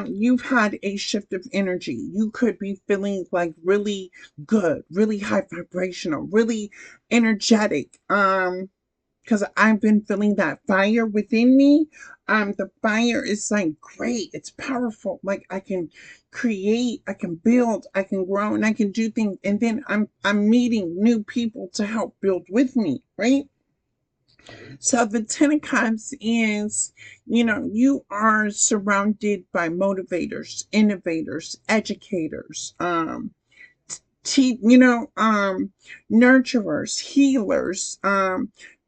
you've had a shift of energy. You could be feeling like really good, really high vibrational, really energetic. Because I've been feeling that fire within me. The fire is like great, it's powerful. Like I can create, I can build, I can grow, and I can do things. And then I'm meeting new people to help build with me, right? So the Ten of Cups is, you are surrounded by motivators, innovators, educators, te- you know, um, nurturers, healers,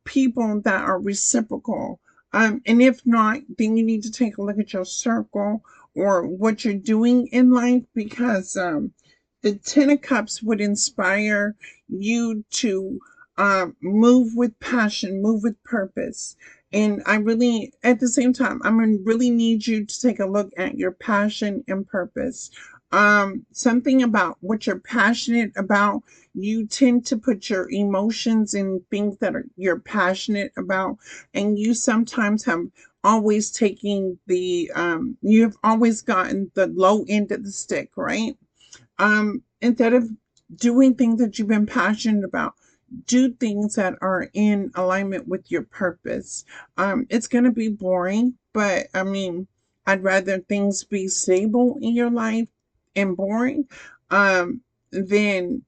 people that are reciprocal. And if not, then you need to take a look at your circle or what you're doing in life because the Ten of Cups would inspire you to move with passion, move with purpose. And I really, at the same time, I'm gonna really need you to take a look at your passion and purpose. Something about what you're passionate about. You tend to put your emotions in things that you're passionate about, and you sometimes have always taking you've always gotten the low end of the stick, right? Instead of doing things that you've been passionate about, do things that are in alignment with your purpose. It's going to be boring, but I mean, I'd rather things be stable in your life and boring than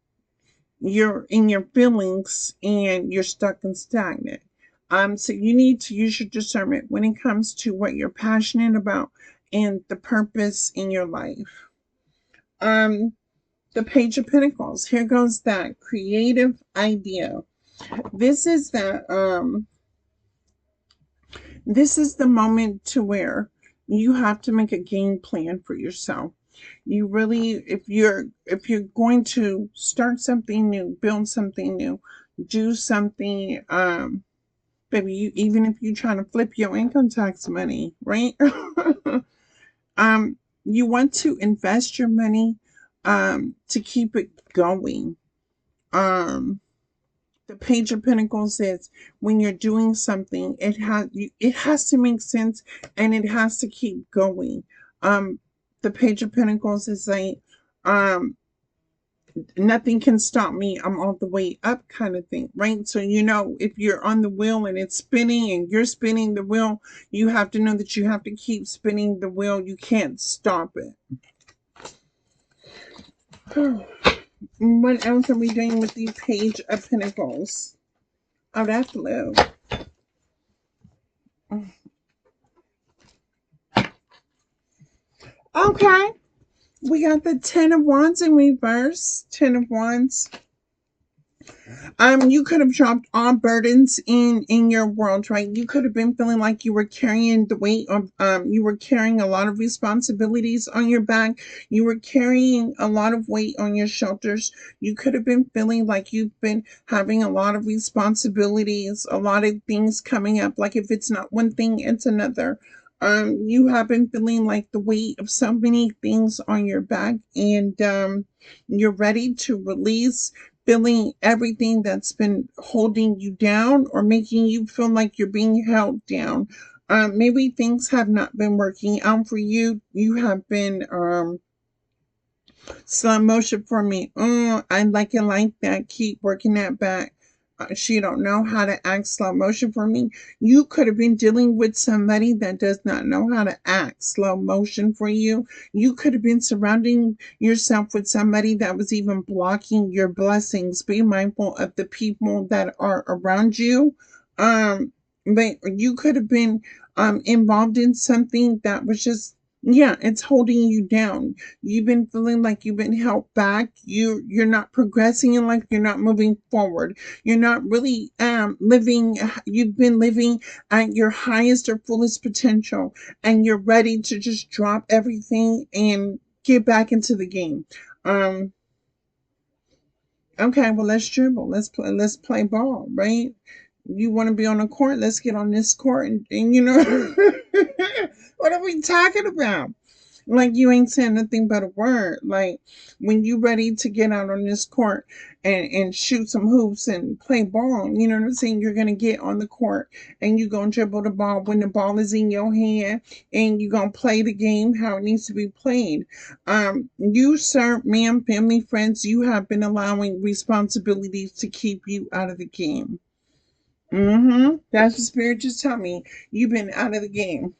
you're in your feelings and you're stuck and stagnant. So you need to use your discernment when it comes to what you're passionate about and the purpose in your life. Um, the Page of Pentacles. Here goes that creative idea. This is this is the moment to where you have to make a game plan for yourself. You really, if you're going to start something new, build something new, do something, maybe even if you're trying to flip your income tax money, right? um, you want to invest your money to keep it going. Um, the Page of Pentacles says when you're doing something, it has to make sense and it has to keep going. Um, the Page of Pentacles is like, um, nothing can stop me. I'm all the way up, kind of thing, right? So if you're on the wheel and it's spinning and you're spinning the wheel, you have to know that you have to keep spinning the wheel. You can't stop it. What else are we doing with the Page of Pentacles? Oh, that's low. Okay. We got the Ten of Wands in reverse. Ten of Wands. You could have dropped all burdens in your world, right? You could have been feeling like you were carrying the weight of you were carrying a lot of responsibilities on your back. You were carrying a lot of weight on your shoulders. You could have been feeling like you've been having a lot of responsibilities, a lot of things coming up. Like if it's not one thing, it's another. You have been feeling like the weight of so many things on your back, and you're ready to release, feeling everything that's been holding you down or making you feel like you're being held down. Maybe things have not been working out for you. You have been slow motion for me. I like it like that. Keep working that back. She don't know how to act. Slow motion for me. You could have been dealing with somebody that does not know how to act. Slow motion for you. You could have been surrounding yourself with somebody that was even blocking your blessings. Be mindful of the people that are around you. But you could have been involved in something that was just, yeah, it's holding you down. You've been feeling like you've been held back. You're not progressing in life. You're not moving forward. You're not really living. You've been living at your highest or fullest potential, and you're ready to just drop everything and get back into the game. Um, okay, well, let's dribble. Let's play ball, right? You want to be on the court? Let's get on this court, and what are we talking about? Like you ain't saying nothing but a word. Like when you ready to get out on this court and shoot some hoops and play ball, you know what I'm saying? You're gonna get on the court and you gonna dribble the ball when the ball is in your hand, and you gonna play the game how it needs to be played. You, sir, ma'am, family, friends, you have been allowing responsibilities to keep you out of the game. That's what spirit just tell me. You've been out of the game,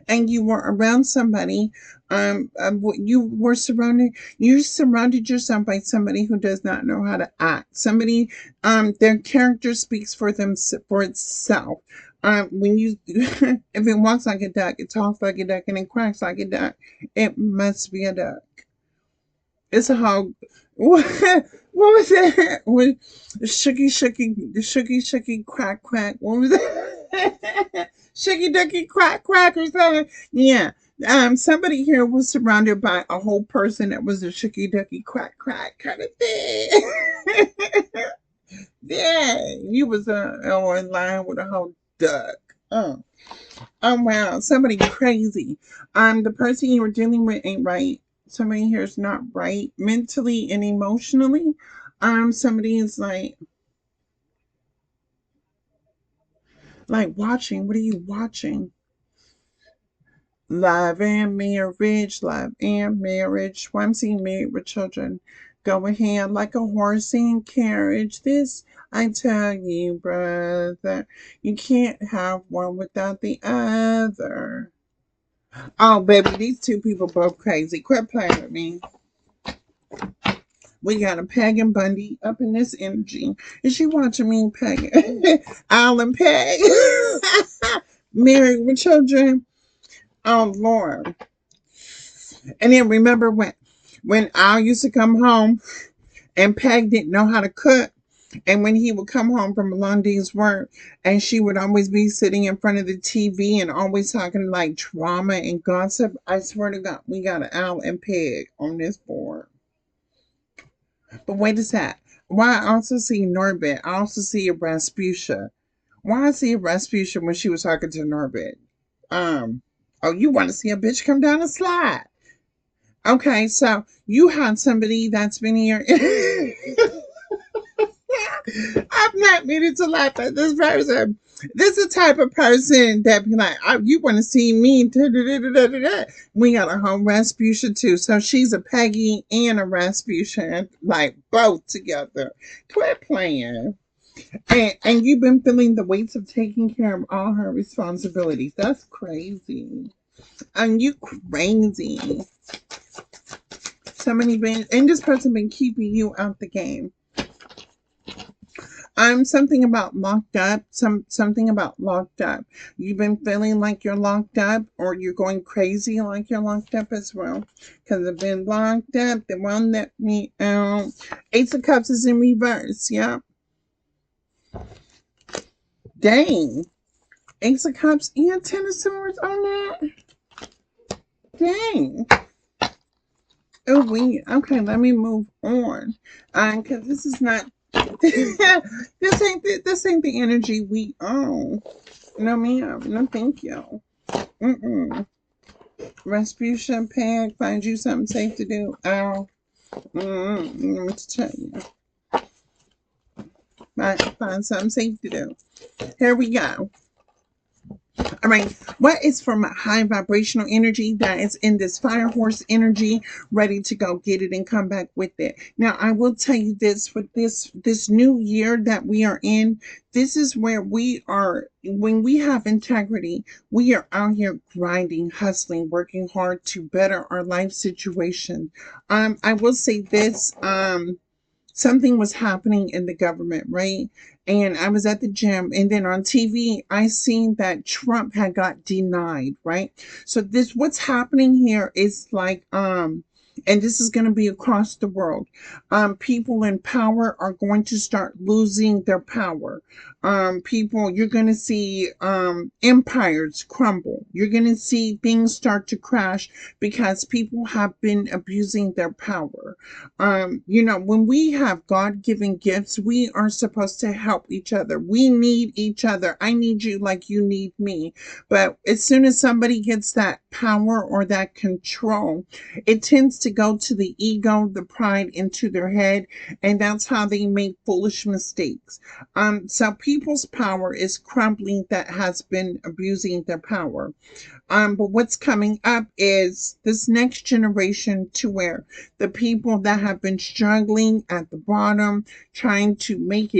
and you were around somebody. You surrounded yourself by somebody who does not know how to act. Somebody, their character speaks for itself. When you if it walks like a duck, it talks like a duck, and it quacks like a duck, it must be a duck. It's a hog. What was that? What, shooky, quack, quack. What was that? Shooky, ducky, quack, quack, or something. Yeah. Somebody here was surrounded by a whole person that was a shooky, ducky, quack, quack kind of thing. Yeah, you was in line with a whole duck. Oh. Oh wow, somebody crazy. The person you were dealing with ain't right. Somebody here is not right mentally and emotionally. Somebody is like watching. What are you watching? Love and marriage, love and marriage. Well, I'm seeing married with children. Go ahead like a horse and carriage. This I tell you, brother. You can't have one without the other. Oh, baby, these two people both crazy. Quit playing with me. We got a Peg and Bundy up in this energy. Is she watching me, Peg? Al and Peg. Married with children. Oh, Lord. And then remember when Al used to come home and Peg didn't know how to cook? And when he would come home from a long day's work, and she would always be sitting in front of the TV and always talking like drama and gossip. I swear to God, we got an Al and Peg on this board. But wait a sec. Why I also see Norbit. I also see a Rasputia. Why I see a Rasputia when she was talking to Norbit? Um, oh, you want to see a bitch come down a slide? Okay, so you had somebody that's been here. I'm not meaning to laugh at this person. This is the type of person that be like, oh, you want to see me? Da, da, da, da, da, da. We got a home Rasputia too. So she's a Peggy and a Rasputia, like both together. Quit playing. And you've been feeling the weights of taking care of all her responsibilities. That's crazy. And you crazy. Somebody been and this person been keeping you out the game. I'm something about locked up. Something about locked up. You've been feeling like you're locked up, or you're going crazy like you're locked up as well. Because I've been locked up. They won't let me out. Ace of Cups is in reverse. Yeah. Dang. Ace of Cups and Ten of Swords on that. Dang. Oh, we okay. Let me move on, because this is not. This ain't the energy we own. No, ma'am. No, thank you. Mm-mm. Rasputia Peg, find you something safe to do. Oh, let me tell you. Find something safe to do. Here we go. All right. What is from a high vibrational energy that is in this fire horse energy, ready to go get it and come back with it? Now, I will tell you this for this new year that we are in, this is where we are when we have integrity, we are out here grinding, hustling, working hard to better our life situation. I will say this, something was happening in the government, right? And I was at the gym, and then on TV, I seen that Trump had got denied, right? So this, what's happening here is like, and this is going to be across the world. People in power are going to start losing their power. People, you're going to see empires crumble. You're going to see things start to crash because people have been abusing their power. When we have God-given gifts, we are supposed to help each other. We need each other. I need you like you need me. But as soon as somebody gets that power or that control, it tends to go to the ego, the pride into their head, and that's how they make foolish mistakes. So people's power is crumbling that has been abusing their power. But what's coming up is this next generation to where the people that have been struggling at the bottom, trying to make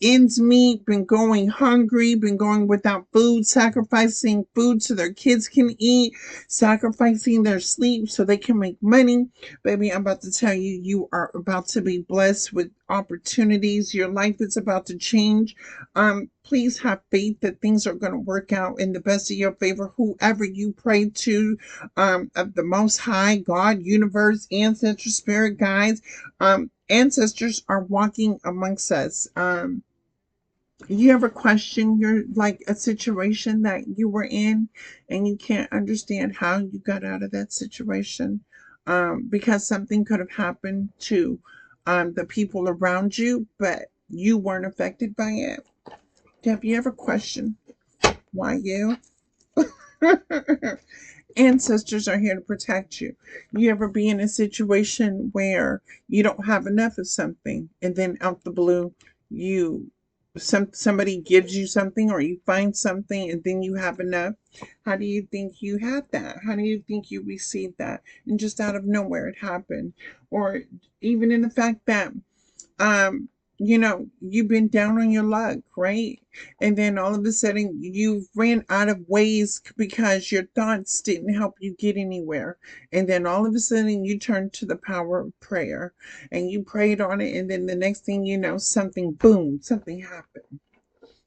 ends meet, been going hungry, been going without food, sacrificing food so their kids can eat, sacrificing their sleep so they can make money. Baby, I'm about to tell you, you are about to be blessed with opportunities. Your life is about to change. Please have faith that things are going to work out in the best of your favor. Whoever you pray to, of the Most High, God, universe, ancestor, spirit guides, ancestors are walking amongst us. You ever question your like a situation that you were in and you can't understand how you got out of that situation? Because something could have happened to the people around you, but You weren't affected by it. Have you ever questioned why you? Ancestors are here to protect you. You ever be in a situation where you don't have enough of something, and then out the blue, you somebody gives you something, or you find something, and then you have enough? How do you think you had that? How do you think you received that? And just out of nowhere, it happened. Or even in the fact that um you've been down on your luck, right? And then all of a sudden you ran out of ways because your thoughts didn't help you get anywhere. And then all of a sudden you turned to the power of prayer and you prayed on it, and then the next thing you know, something, boom, something happened.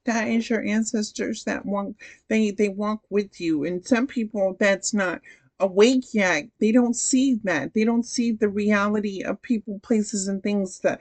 That is your ancestors that walk. They walk with you. And some people that's not awake yet, they don't see that. They don't see the reality of people, places, and things, the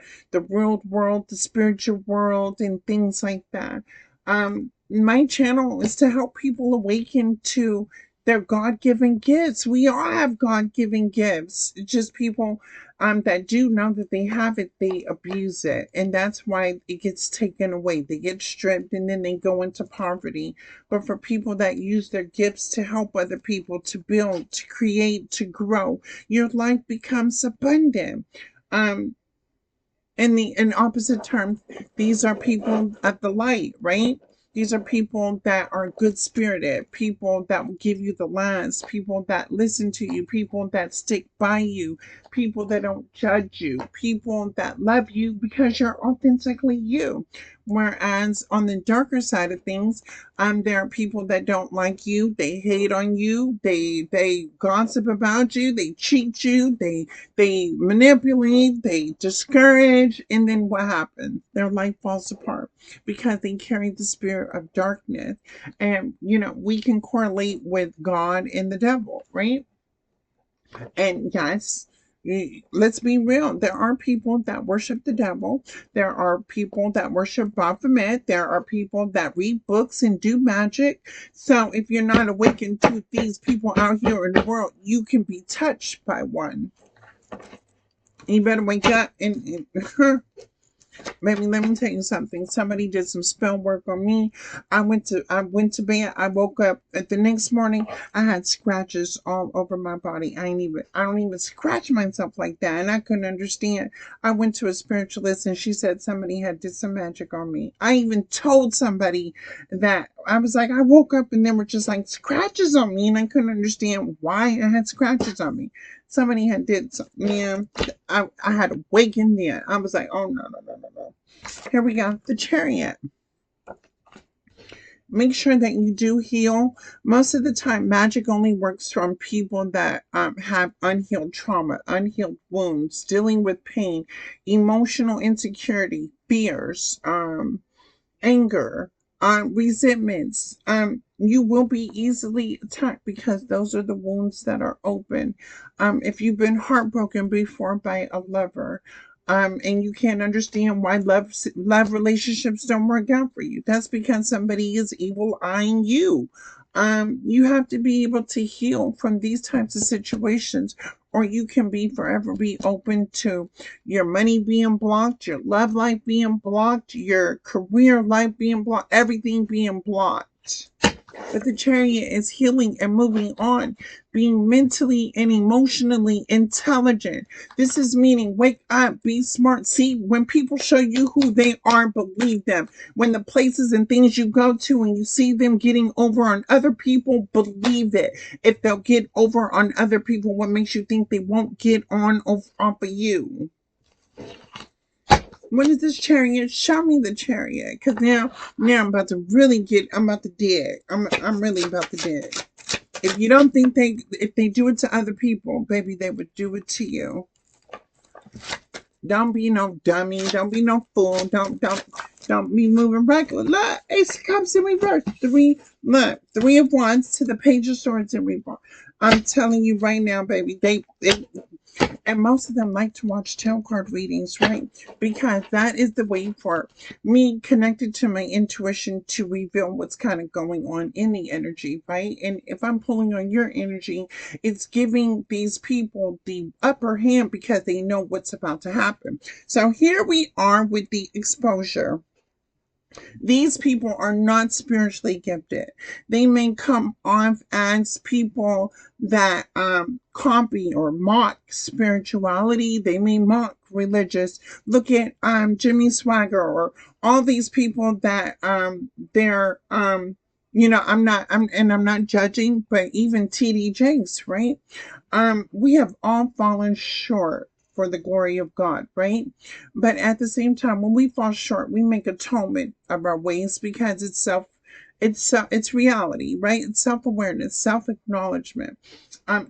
real world, the spiritual world, and things like that. My channel is to help people awaken to their God-given gifts. We all have God-given gifts. It's just people that do know that they have it, they abuse it. And that's why it gets taken away. They get stripped and then they go into poverty. But for people that use their gifts to help other people, to build, to create, to grow, your life becomes abundant. Um, in opposite terms, these are people at the light, right? These are people that are good spirited, people that will give you the last, people that listen to you, people that stick by you, people that don't judge you, people that love you because you're authentically you. Whereas on the darker side of things, there are people that don't like you, they hate on you, they gossip about you, they cheat you, they manipulate, they discourage, and then what happens? Their life falls apart because they carry the spirit of darkness. And, we can correlate with God and the devil, right? And yes, let's be real. There are people that worship the devil. There are people that worship Baphomet. There are people that read books and do magic. So if you're not awakened to these people out here in the world, you can be touched by one. You better wake up and baby, let me tell you something. Somebody did some spell work on me. I went to bed. I woke up at the next morning. I had scratches all over my body. I don't even scratch myself like that. And I couldn't understand. I went to a spiritualist and she said somebody had did some magic on me. I even told somebody that I was like, I woke up and there were just like scratches on me and I couldn't understand why I had scratches on me. Somebody had did something. Man, I had awakened there. I was like, oh no, no, no, no, no. Here we go. The chariot. Make sure that you do heal. Most of the time, magic only works from people that have unhealed trauma, unhealed wounds, dealing with pain, emotional insecurity, fears, anger, resentments. You will be easily attacked because those are the wounds that are open. If you've been heartbroken before by a lover, and you can't understand why love relationships don't work out for you, that's because somebody is evil eyeing you. You have to be able to heal from these types of situations, or you can be forever be open to your money being blocked, your love life being blocked, your career life being blocked, everything being blocked. But the chariot is healing and moving on, being mentally and emotionally intelligent. This is meaning wake up, be smart. See, when people show you who they are, believe them. When the places and things you go to and you see them getting over on other people, believe it. If they'll get over on other people, what makes you think they won't get on off of you? What is this chariot? Show me the chariot, cause now I'm about to really I'm about to dig. I'm really about to dig. If you don't think if they do it to other people, baby, they would do it to you. Don't be no dummy. Don't be no fool. Don't be moving reckless. Look, Ace of Cups in reverse. Three of Wands to the Page of Swords in reverse. I'm telling you right now, baby, they and most of them like to watch tarot card readings, right? Because that is the way for me connected to my intuition to reveal what's kind of going on in the energy, right? And if I'm pulling on your energy, it's giving these people the upper hand because they know what's about to happen. So here we are with the exposure. These people are not spiritually gifted. They may come off as people that copy or mock spirituality. They may mock religious. Look at Jimmy Swagger or all these people that they're I'm not judging, but even TD Jakes, right? We have all fallen short for the glory of God, right? But at the same time, when we fall short, we make atonement of our ways because it's reality, right? It's self-awareness, self-acknowledgement.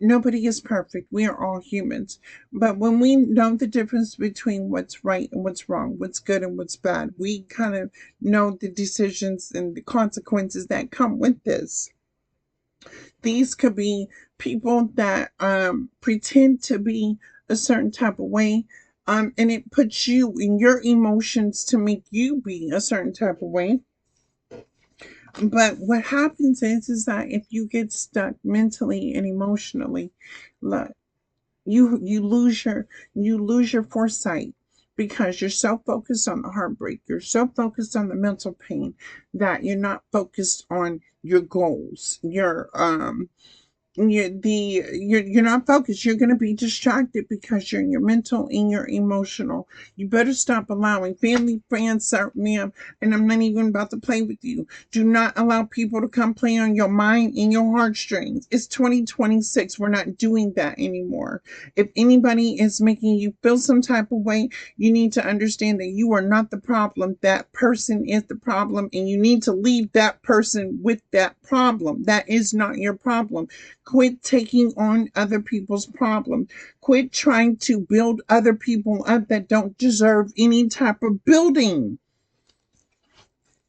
Nobody is perfect. We are all humans. But when we know the difference between what's right and what's wrong, what's good and what's bad, we kind of know the decisions and the consequences that come with this. These could be people that pretend to be a certain type of way. And it puts you in your emotions to make you be a certain type of way. But what happens is that if you get stuck mentally and emotionally, look, you lose your foresight because you're so focused on the heartbreak, you're so focused on the mental pain that you're not focused on your goals, your you're not focused. You're going to be distracted because you're in your mental and your emotional. You better stop allowing family, friends, sir, ma'am, and I'm not even about to play with you. Do not allow people to come play on your mind and your heartstrings. It's 2026. We're not doing that anymore. If anybody is making you feel some type of way, you need to understand that you are not the problem. That person is the problem, and you need to leave that person with that problem. That is not your problem. Quit taking on other people's problems. Quit trying to build other people up that don't deserve any type of building.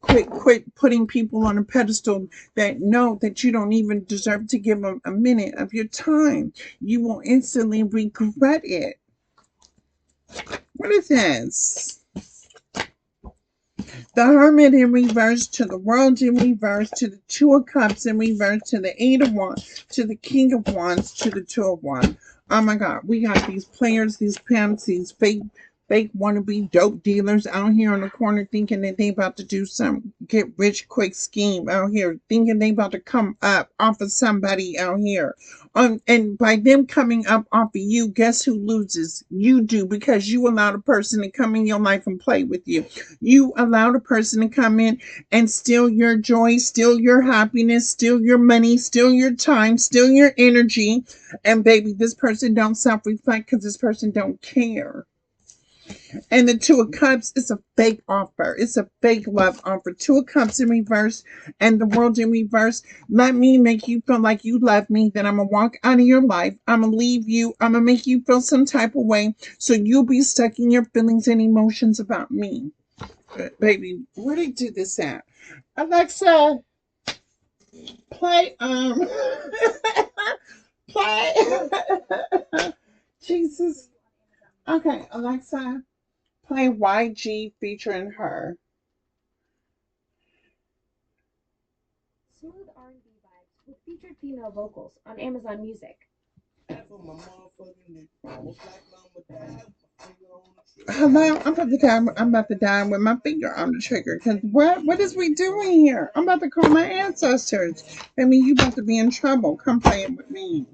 Quit putting people on a pedestal that know that you don't even deserve to give them a minute of your time. You will instantly regret it. What is this? The Hermit in reverse, to the World in reverse, to the Two of Cups in reverse, to the Eight of Wands, to the King of Wands, to the Two of Wands. Oh my God, we got these players, these pimps, these fake wannabe dope dealers out here on the corner thinking that they about to do some get rich quick scheme out here, thinking they about to come up off of somebody out here. And by them coming up off of you, guess who loses? You do, because you allowed a person to come in your life and play with you. You allowed a person to come in and steal your joy, steal your happiness, steal your money, steal your time, steal your energy. And baby, this person don't self-reflect because this person don't care. And the Two of Cups is a fake offer. It's a fake love offer. Two of Cups in reverse and the World in reverse. Let me make you feel like you love me. Then I'm going to walk out of your life. I'm going to leave you. I'm going to make you feel some type of way. So you'll be stuck in your feelings and emotions about me. Baby, where did I do this at? Alexa, play play Jesus. Okay, Alexa, play YG featuring her. Smooth R&B vibes with featured female vocals on Amazon Music. Hello, I'm about to die. I'm about to die with my finger on the trigger. Cause what is we doing here? I'm about to call my ancestors. I mean, you about to be in trouble. Come playing with me.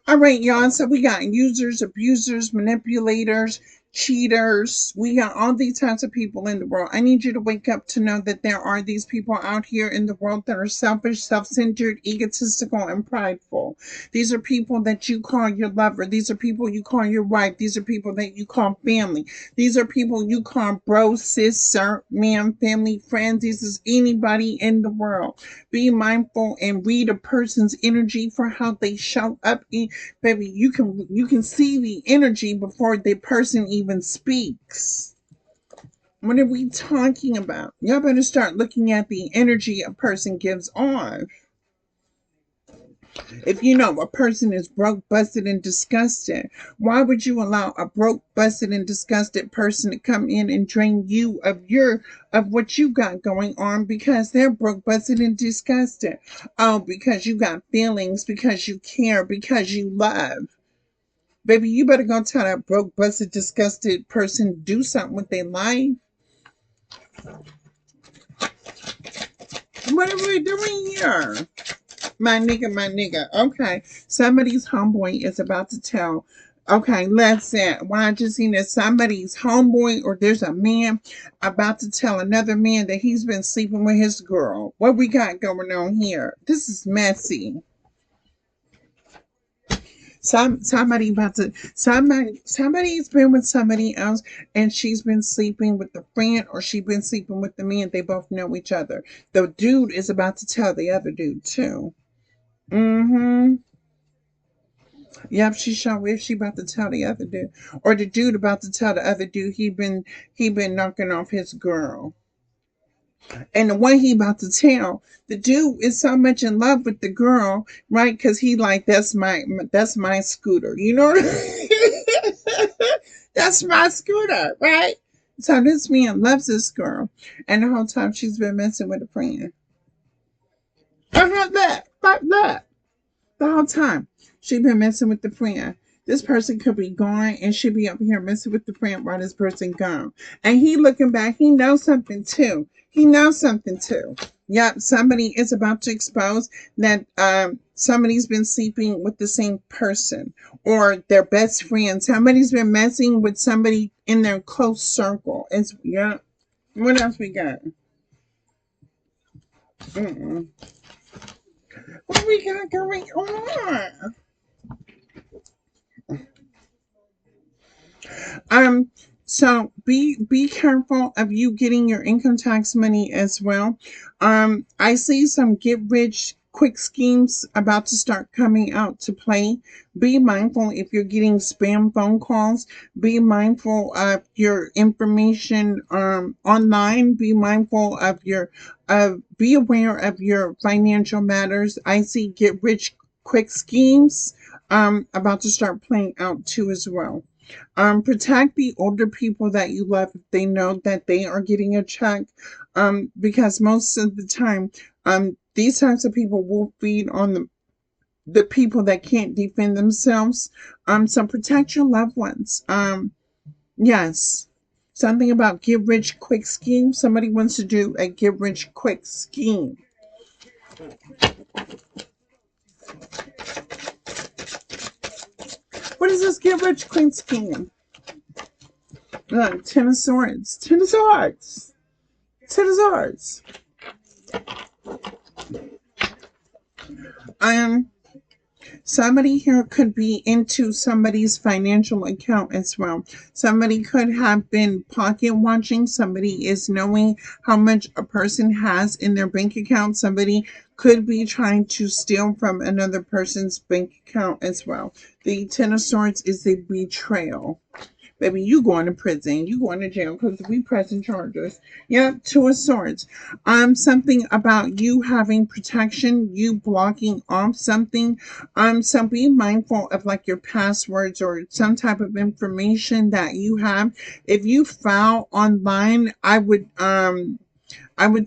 All right, y'all. So we got users, abusers, manipulators, cheaters. We got all these types of people in the world. I need you to wake up to know that there are these people out here in the world that are selfish, self-centered, egotistical, and prideful. These are people that you call your lover. These are people you call your wife. These are people that you call family. These are people you call bro, sis, sir, ma'am, family, friends. This is anybody in the world. Be mindful and read a person's energy for how they show up in. Baby, you can see the energy before the person even speaks. What are we talking about? Y'all better start looking at the energy a person gives off. If you know a person is broke, busted, and disgusted, why would you allow a broke, busted, and disgusted person to come in and drain you of what you got going on because they're broke, busted, and disgusted? Oh, because you got feelings, because you care, because you love. Baby, you better go tell that broke, busted, disgusted person to do something with their life. What are we doing here? My nigga, my nigga. Okay. Somebody's homeboy is about to tell. Okay, listen. What I just seen is somebody's homeboy or there's a man about to tell another man that he's been sleeping with his girl. What we got going on here? This is messy. Somebody's been with somebody else and she's been sleeping with the friend or she's been sleeping with the man. They both know each other. The dude is about to tell the other dude too. Mm-hmm. Yep, she sure if she about to tell the other dude. Or the dude about to tell the other dude he been knocking off his girl. And the one he about to tell, the dude is so much in love with the girl, right? Because he like that's my scooter. You know what I mean? That's my scooter, right? So this man loves this girl. And the whole time she's been messing with a friend. I heard that. Fuck that. The whole time. She been messing with the friend. This person could be gone and she be up here messing with the friend while this person gone. And he looking back, he knows something too. He knows something too. Yep, somebody is about to expose that somebody's been sleeping with the same person or their best friend. Somebody's been messing with somebody in their close circle. It's yeah. What else we got? Mm-mm. What we got going on? Um, so be careful of you getting your income tax money as well. I see some get rich quick schemes about to start coming out to play. Be mindful if you're getting spam phone calls. Be mindful of your information online. Be mindful of your be aware of your financial matters. I see get rich quick schemes about to start playing out too as well. Protect the older people that you love if they know that they are getting a check. Because most of the time, these types of people will feed on the people that can't defend themselves. So protect your loved ones. Yes. Something about get rich quick scheme. Somebody wants to do a get rich quick scheme. What is this get rich quick scheme? Ten of swords. Ten of swords. Ten of swords. Um, Somebody here could be into somebody's financial account as well. Somebody could have been pocket watching. Somebody is knowing how much a person has in their bank account. Somebody could be trying to steal from another person's bank account as well. The Ten of Swords is the betrayal. Baby, you going to prison. You going to jail because we pressing charges. Yep, Two of Swords. Something about you having protection, you blocking off something. So be mindful of like your passwords or some type of information that you have. If you file online, I would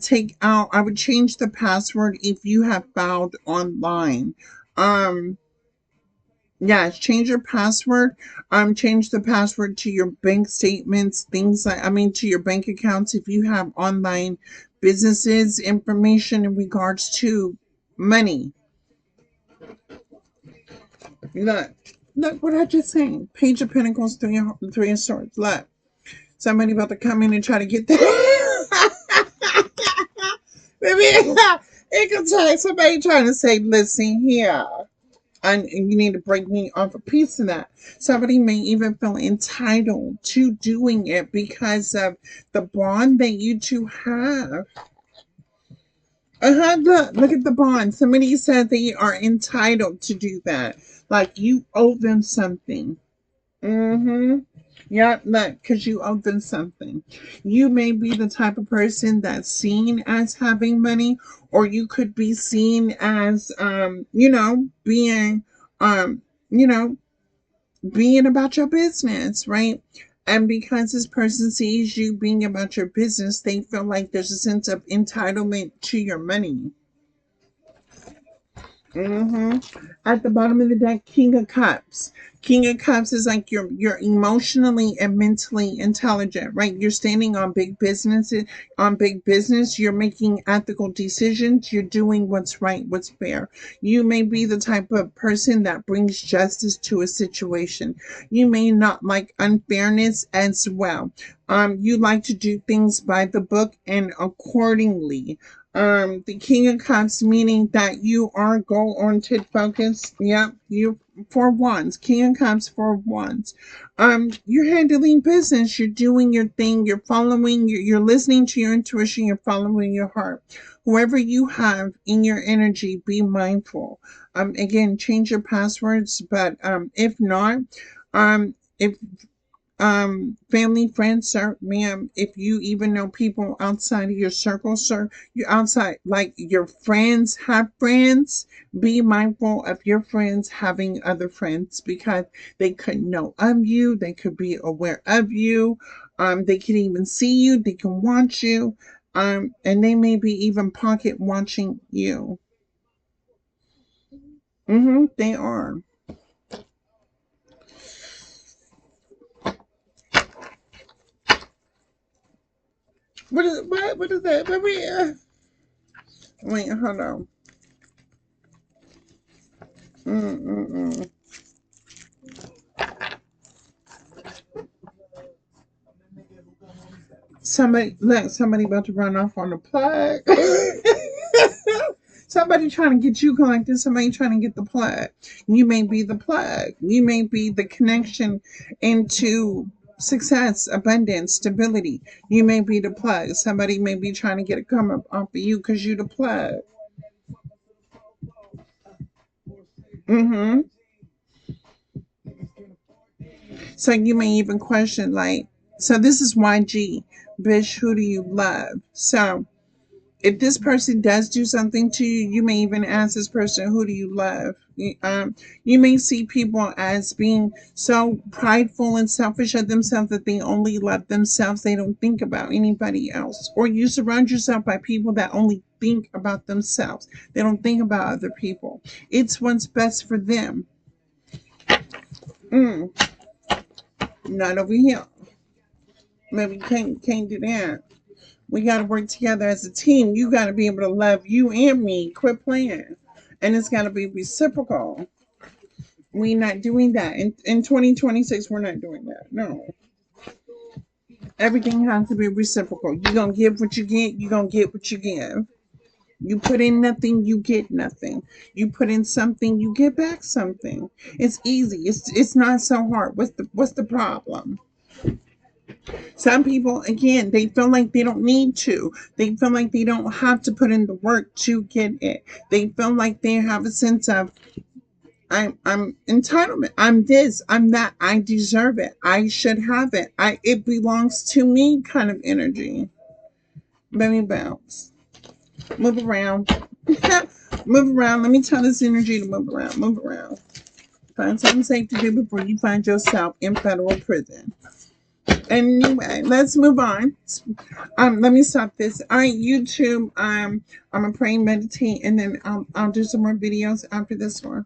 change the password if you have filed online. Um Yes, change your password. Change the password to your bank statements, things like to your bank accounts if you have online businesses information in regards to money. Look, look what I just saying. Page of Pentacles, three of Swords. Look, somebody about to come in and try to get that. Maybe it could take somebody trying to say, listen here. And you need to break me off a piece of that. Somebody may even feel entitled to doing it because of the bond that you two have. Look at the bond. Somebody said they are entitled to do that. Like you owe them something. Mm-hmm. Yeah, look, because you owe them something. You may be the type of person that's seen as having money, or you could be seen as, being, um, you know, being about your business, right? And because this person sees you being about your business, they feel like there's a sense of entitlement to your money. hmm At the bottom of the deck, King of Cups. King of Cups is like you're emotionally and mentally intelligent, right? You're standing on big businesses, on big business. You're making ethical decisions. You're doing what's right, what's fair. You may be the type of person that brings justice to a situation. You may not like unfairness as well. You like to do things by the book and accordingly. The King of Cups, meaning that you are goal oriented focused. Yep, you for once. King of Cups for once. You're handling business, you're doing your thing, you're following, you're listening to your intuition, you're following your heart. Whoever you have in your energy, be mindful. Again, change your passwords, but if not, if family, friends, sir, ma'am, if you even know people outside of your circle, sir, you're outside, like your friends have friends, be mindful of your friends having other friends because they could know of you, they could be aware of you, they can even see you, they can watch you, and they may be even pocket watching you. They are. What is that? Wait, hold on. Mm-mm-mm. Somebody about to run off on the plug. Somebody trying to get you connected. Somebody trying to get the plug. You may be the plug. You may be the connection into success, abundance, stability. You may be the plug. Somebody may be trying to get a come up off of you because you the plug. hmm So you may even question like, so this is YG, bitch. Who do you love? So if this person does do something to you, you may even ask this person, who do you love? You may see people as being so prideful and selfish of themselves that they only love themselves. They don't think about anybody else. Or you surround yourself by people that only think about themselves. They don't think about other people. It's what's best for them. Mm, not over here. Maybe can't do that. We got to work together as a team. You got to be able to love you and me. Quit playing. And it's got to be reciprocal. We not doing that. In 2026, we're not doing that. No. Everything has to be reciprocal. You're going to give what you get. You're going to get what you give. You put in nothing, you get nothing. You put in something, you get back something. It's easy. It's not so hard. What's the problem? Some people, again, they feel like they don't need to. They feel like they don't have to put in the work to get it. They feel like they have a sense of I'm entitlement. I'm this. I'm that. I deserve it. I should have it. It belongs to me kind of energy. Let me bounce. Move around. Move around. Let me tell this energy to move around. Move around. Find something safe to do before you find yourself in federal prison. Anyway, let's move on. Let me stop this. All right, YouTube. I'm gonna pray and meditate, and then I'll do some more videos after this one.